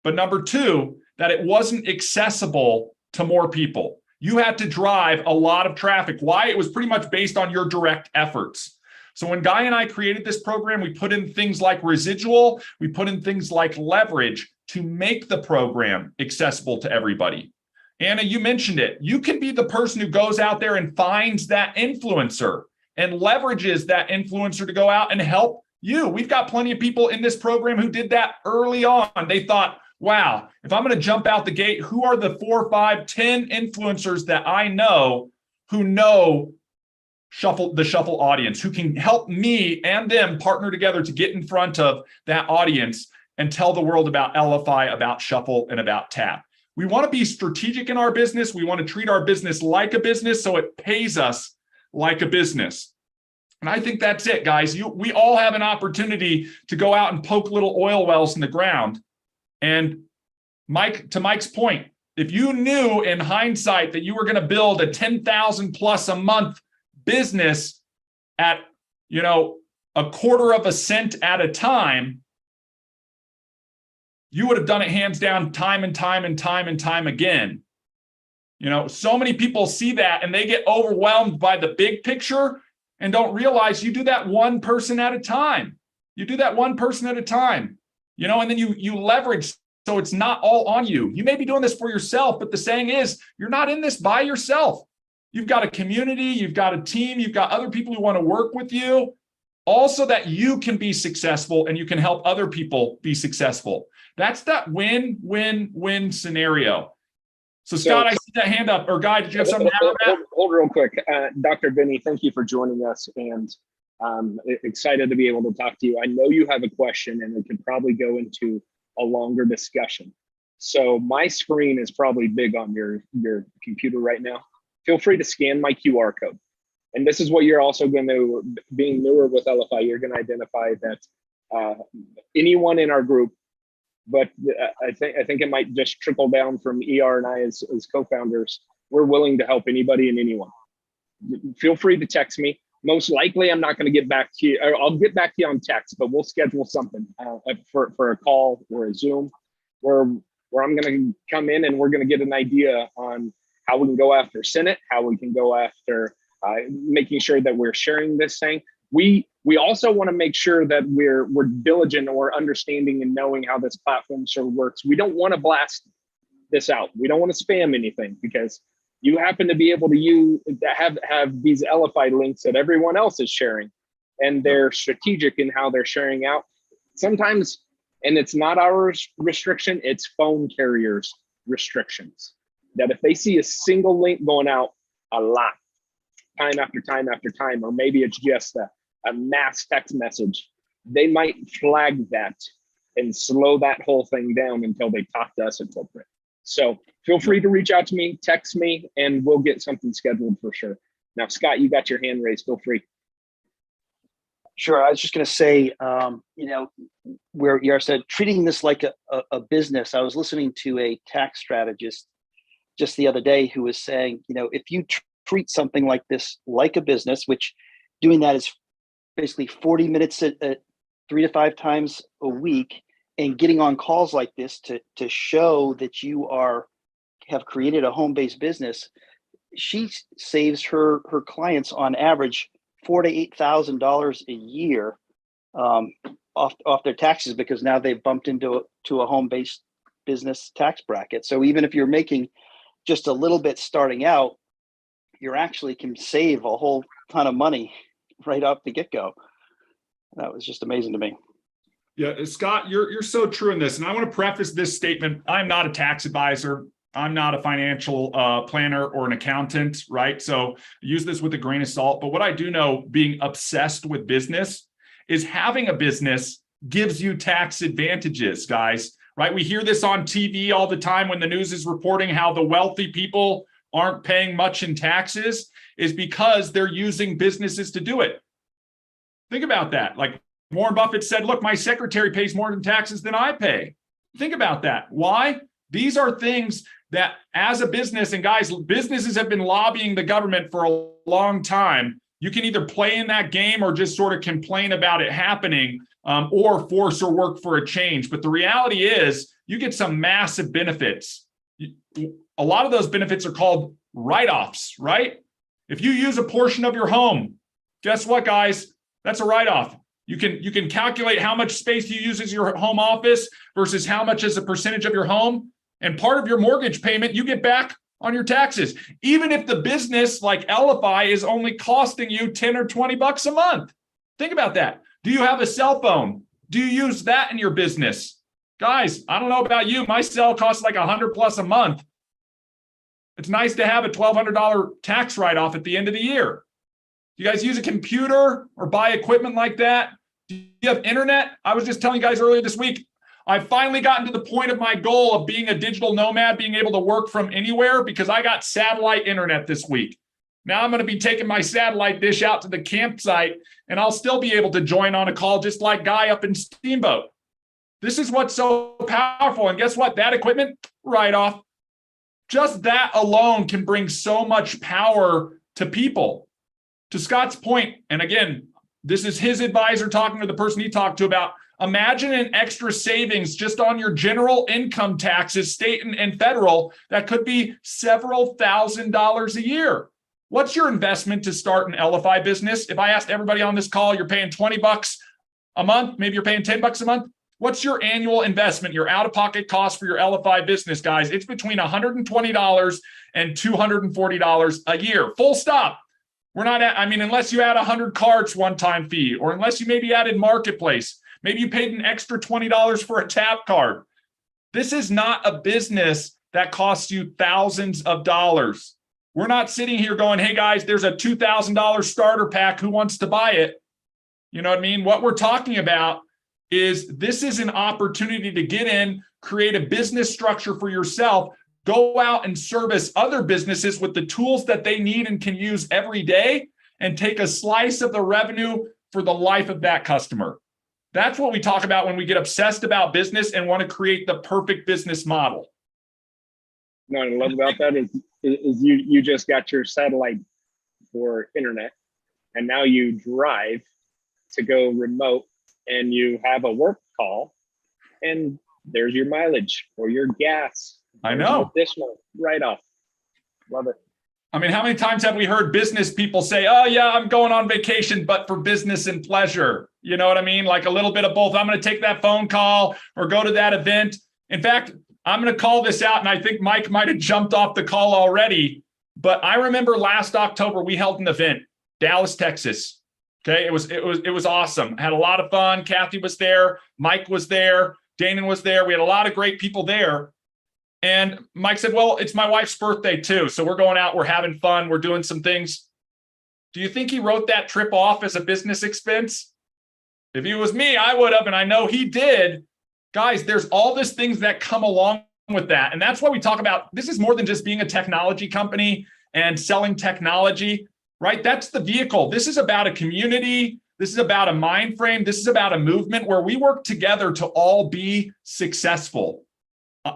But number two, that it wasn't accessible to more people. You had to drive a lot of traffic. Why? It was pretty much based on your direct efforts. So when Guy and I created this program, we put in things like residual, we put in things like leverage to make the program accessible to everybody. Anna, you mentioned it. You can be the person who goes out there and finds that influencer and leverages that influencer to go out and help you. We've got plenty of people in this program who did that early on. They thought, wow, if I'm going to jump out the gate, who are the 4, 5, 10 influencers that I know who know the shuffle audience, who can help me and them partner together to get in front of that audience and tell the world about Elify, about shuffle, and about tap. We want to be strategic in our business. We want to treat our business like a business so it pays us like a business. And I think that's it, guys. We all have an opportunity to go out and poke little oil wells in the ground. And to Mike's point, if you knew in hindsight that you were going to build a 10,000 plus a month business at, a quarter of a cent at a time, you would have done it hands down time and time and time and time again. So many people see that and they get overwhelmed by the big picture and don't realize you do that one person at a time. You do that one person at a time, and then you leverage so it's not all on you. You may be doing this for yourself, but the saying is you're not in this by yourself. You've got a community, you've got a team, you've got other people who want to work with you, also that you can be successful and you can help other people be successful. That's that win-win-win scenario. So Scott, I see that hand up. Or Guy, did you have something to add on that? Hold real quick. Dr. Vinny, thank you for joining us, and excited to be able to talk to you. I know you have a question and we could probably go into a longer discussion. So my screen is probably big on your computer right now. Feel free to scan my QR code. And this is what you're also going to, being newer with Elify, you're going to identify that anyone in our group, but I think it might just trickle down from ER and I as co-founders. We're willing to help anybody and anyone. Feel free to text me. Most likely, I'm not going to get back to you. I'll get back to you on text, but we'll schedule something for a call or a Zoom where I'm going to come in and we're going to get an idea on how we can go after Senate, how we can go after making sure that we're sharing this thing. We also want to make sure that we're diligent or understanding and knowing how this platform sort of works. We don't want to blast this out. We don't want to spam anything because you happen to be able to have these Elify links that everyone else is sharing, and they're strategic in how they're sharing out. Sometimes, and it's not our restriction, it's phone carriers' restrictions. That if they see a single link going out a lot, time after time after time, or maybe it's just a mass text message, they might flag that and slow that whole thing down until they talk to us at corporate. So feel free to reach out to me, text me, and we'll get something scheduled for sure. Now, Scott, you got your hand raised. Feel free. Sure. I was just going to say, where you said treating this like a business. I was listening to a tax strategist just the other day who was saying, if you treat something like this like a business, which doing that is basically 40 minutes at 3 to 5 times a week, and getting on calls like this to show that you have created a home-based business, she saves her clients on average $4,000 to $8,000 a year off their taxes, because now they've bumped into a home-based business tax bracket. So even if you're making just a little bit starting out, you actually can save a whole ton of money right off the get-go. That was just amazing to me. Yeah, Scott, you're so true in this. And I want to preface this statement. I'm not a tax advisor. I'm not a financial planner or an accountant, right? So use this with a grain of salt. But what I do know, being obsessed with business, is having a business gives you tax advantages, guys, right? We hear this on TV all the time when the news is reporting how the wealthy people aren't paying much in taxes, is because they're using businesses to do it. Think about that. Like Warren Buffett said, look, my secretary pays more in taxes than I pay. Think about that. Why? These are things that as a business, and guys, businesses have been lobbying the government for a long time. You can either play in that game or just sort of complain about it happening, or force or work for a change. But the reality is you get some massive benefits. A lot of those benefits are called write-offs, right? If you use a portion of your home, guess what, guys? That's a write-off. You can calculate how much space you use as your home office versus how much is a percentage of your home. And part of your mortgage payment, you get back on your taxes. Even if the business like Elify is only costing you 10 or 20 bucks a month. Think about that. Do you have a cell phone? Do you use that in your business? Guys, I don't know about you. My cell costs like $100+ a month. It's nice to have a $1,200 tax write-off at the end of the year. Do you guys use a computer or buy equipment like that? Do you have internet? I was just telling you guys earlier this week, I've finally gotten to the point of my goal of being a digital nomad, being able to work from anywhere because I got satellite internet this week. Now I'm going to be taking my satellite dish out to the campsite and I'll still be able to join on a call just like Guy up in Steamboat. This is what's so powerful. And guess what? That equipment, write-off. Just that alone can bring so much power to people. To Scott's point, and again, this is his advisor talking to the person he talked to about, imagine an extra savings just on your general income taxes, state and federal, that could be several $1,000s a year. What's your investment to start an Elify business? If I asked everybody on this call, you're paying 20 bucks a month, maybe you're paying 10 bucks a month. What's your annual investment, your out-of-pocket cost for your Elify business, guys? It's between $120 and $240 a year, full stop. We're not at, unless you add 100 carts one-time fee, or unless you maybe added marketplace, maybe you paid an extra $20 for a tap card. This is not a business that costs you thousands of dollars. We're not sitting here going, hey guys, there's a $2,000 starter pack. Who wants to buy it? You know what I mean? What we're talking about is this is an opportunity to get in, create a business structure for yourself, go out and service other businesses with the tools that they need and can use every day, and take a slice of the revenue for the life of that customer. That's what we talk about when we get obsessed about business and want to create the perfect business model. No, what I love about that is you just got your satellite for internet, and now you drive to go remote and you have a work call, and there's your mileage or your gas. I know. Additional write-off. Love it. I mean, how many times have we heard business people say, oh yeah, I'm going on vacation, but for business and pleasure? You know what I mean? Like a little bit of both. I'm going to take that phone call or go to that event. In fact, I'm going to call this out, and I think Mike might have jumped off the call already, but I remember last October we held an event, Dallas, Texas. Okay, it was awesome. Had a lot of fun. Kathy was there, Mike was there, Danon was there. We had a lot of great people there. And Mike said, well, it's my wife's birthday too. So we're going out, we're having fun, we're doing some things. Do you think he wrote that trip off as a business expense? If it was me, I would have, and I know he did. Guys, there's all these things that come along with that. And that's why we talk about, this is more than just being a technology company and selling technology, right? That's the vehicle. This is about a community. This is about a mind frame. This is about a movement where we work together to all be successful.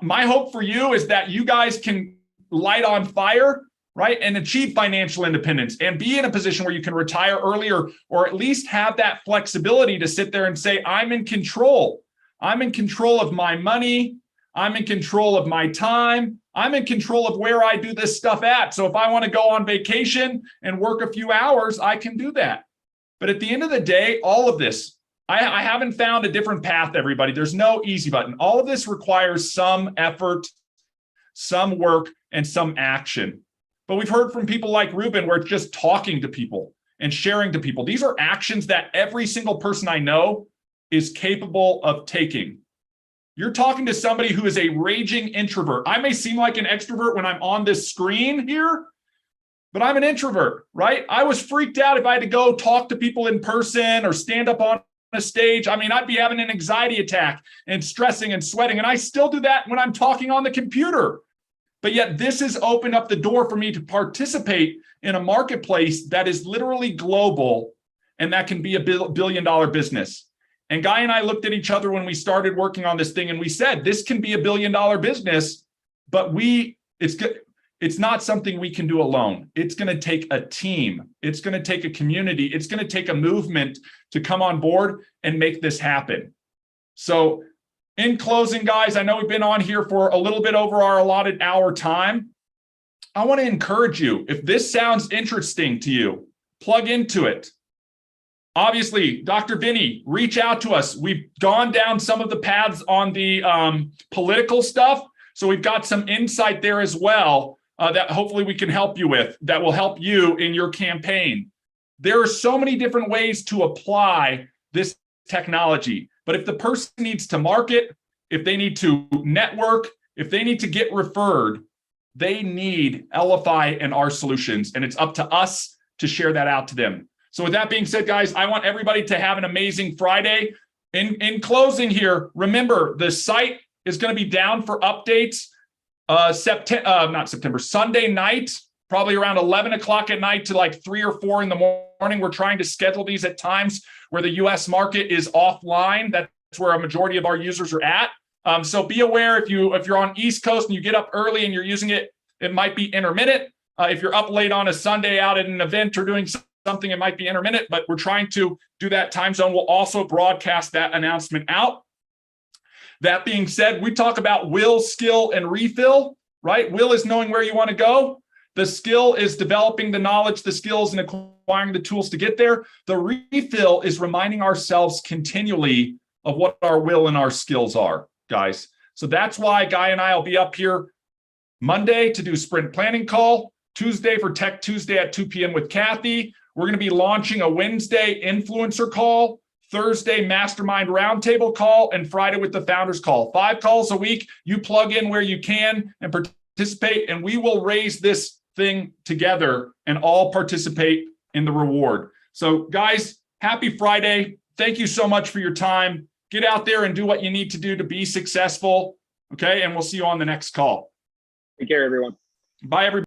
My hope for you is that you guys can light on fire, right? And achieve financial independence and be in a position where you can retire earlier, or at least have that flexibility to sit there and say, I'm in control. I'm in control of my money. I'm in control of my time. I'm in control of where I do this stuff at. So if I want to go on vacation and work a few hours, I can do that. But at the end of the day, all of this, I haven't found a different path, everybody. There's no easy button. All of this requires some effort, some work, and some action. But we've heard from people like Ruben where it's just talking to people and sharing to people. These are actions that every single person I know is capable of taking. You're talking to somebody who is a raging introvert. I may seem like an extrovert when I'm on this screen here, but I'm an introvert, right? I was freaked out if I had to go talk to people in person or stand up on a stage. I mean, I'd be having an anxiety attack and stressing and sweating. And I still do that when I'm talking on the computer. But yet this has opened up the door for me to participate in a marketplace that is literally global and that can be a billion-dollar business. And Guy and I looked at each other when we started working on this thing, and we said, this can be a billion-dollar business, but it's not something we can do alone. It's going to take a team. It's going to take a community. It's going to take a movement to come on board and make this happen. So in closing, guys, I know we've been on here for a little bit over our allotted hour time. I want to encourage you. If this sounds interesting to you, plug into it. Obviously, Dr. Vinny, reach out to us. We've gone down some of the paths on the political stuff. So we've got some insight there as well that hopefully we can help you with, that will help you in your campaign. There are so many different ways to apply this technology. But if the person needs to market, if they need to network, if they need to get referred, they need Elify and our solutions. And it's up to us to share that out to them. So with that being said, guys, I want everybody to have an amazing Friday. In closing here, remember the site is going to be down for updates Sunday night, probably around 11 o'clock at night to like 3 or 4 in the morning. We're trying to schedule these at times where the US market is offline. That's where a majority of our users are at. So be aware if you're on East Coast and you get up early and you're using it, it might be intermittent. If you're up late on a Sunday out at an event or doing something, it might be intermittent, but we're trying to do that time zone. We'll also broadcast that announcement out. That being said, we talk about will, skill, and refill, right? Will is knowing where you want to go. The skill is developing the knowledge, the skills, and acquiring the tools to get there. The refill is reminding ourselves continually of what our will and our skills are, guys. So that's why Guy and I will be up here Monday to do sprint planning call, Tuesday for Tech Tuesday at 2 p.m. with Kathy. We're going to be launching a Wednesday influencer call, Thursday mastermind roundtable call, and Friday with the founders call. 5 calls a week. You plug in where you can and participate, and we will raise this thing together and all participate in the reward. So guys, happy Friday. Thank you so much for your time. Get out there and do what you need to do to be successful. Okay. And we'll see you on the next call. Take care, everyone. Bye, everybody.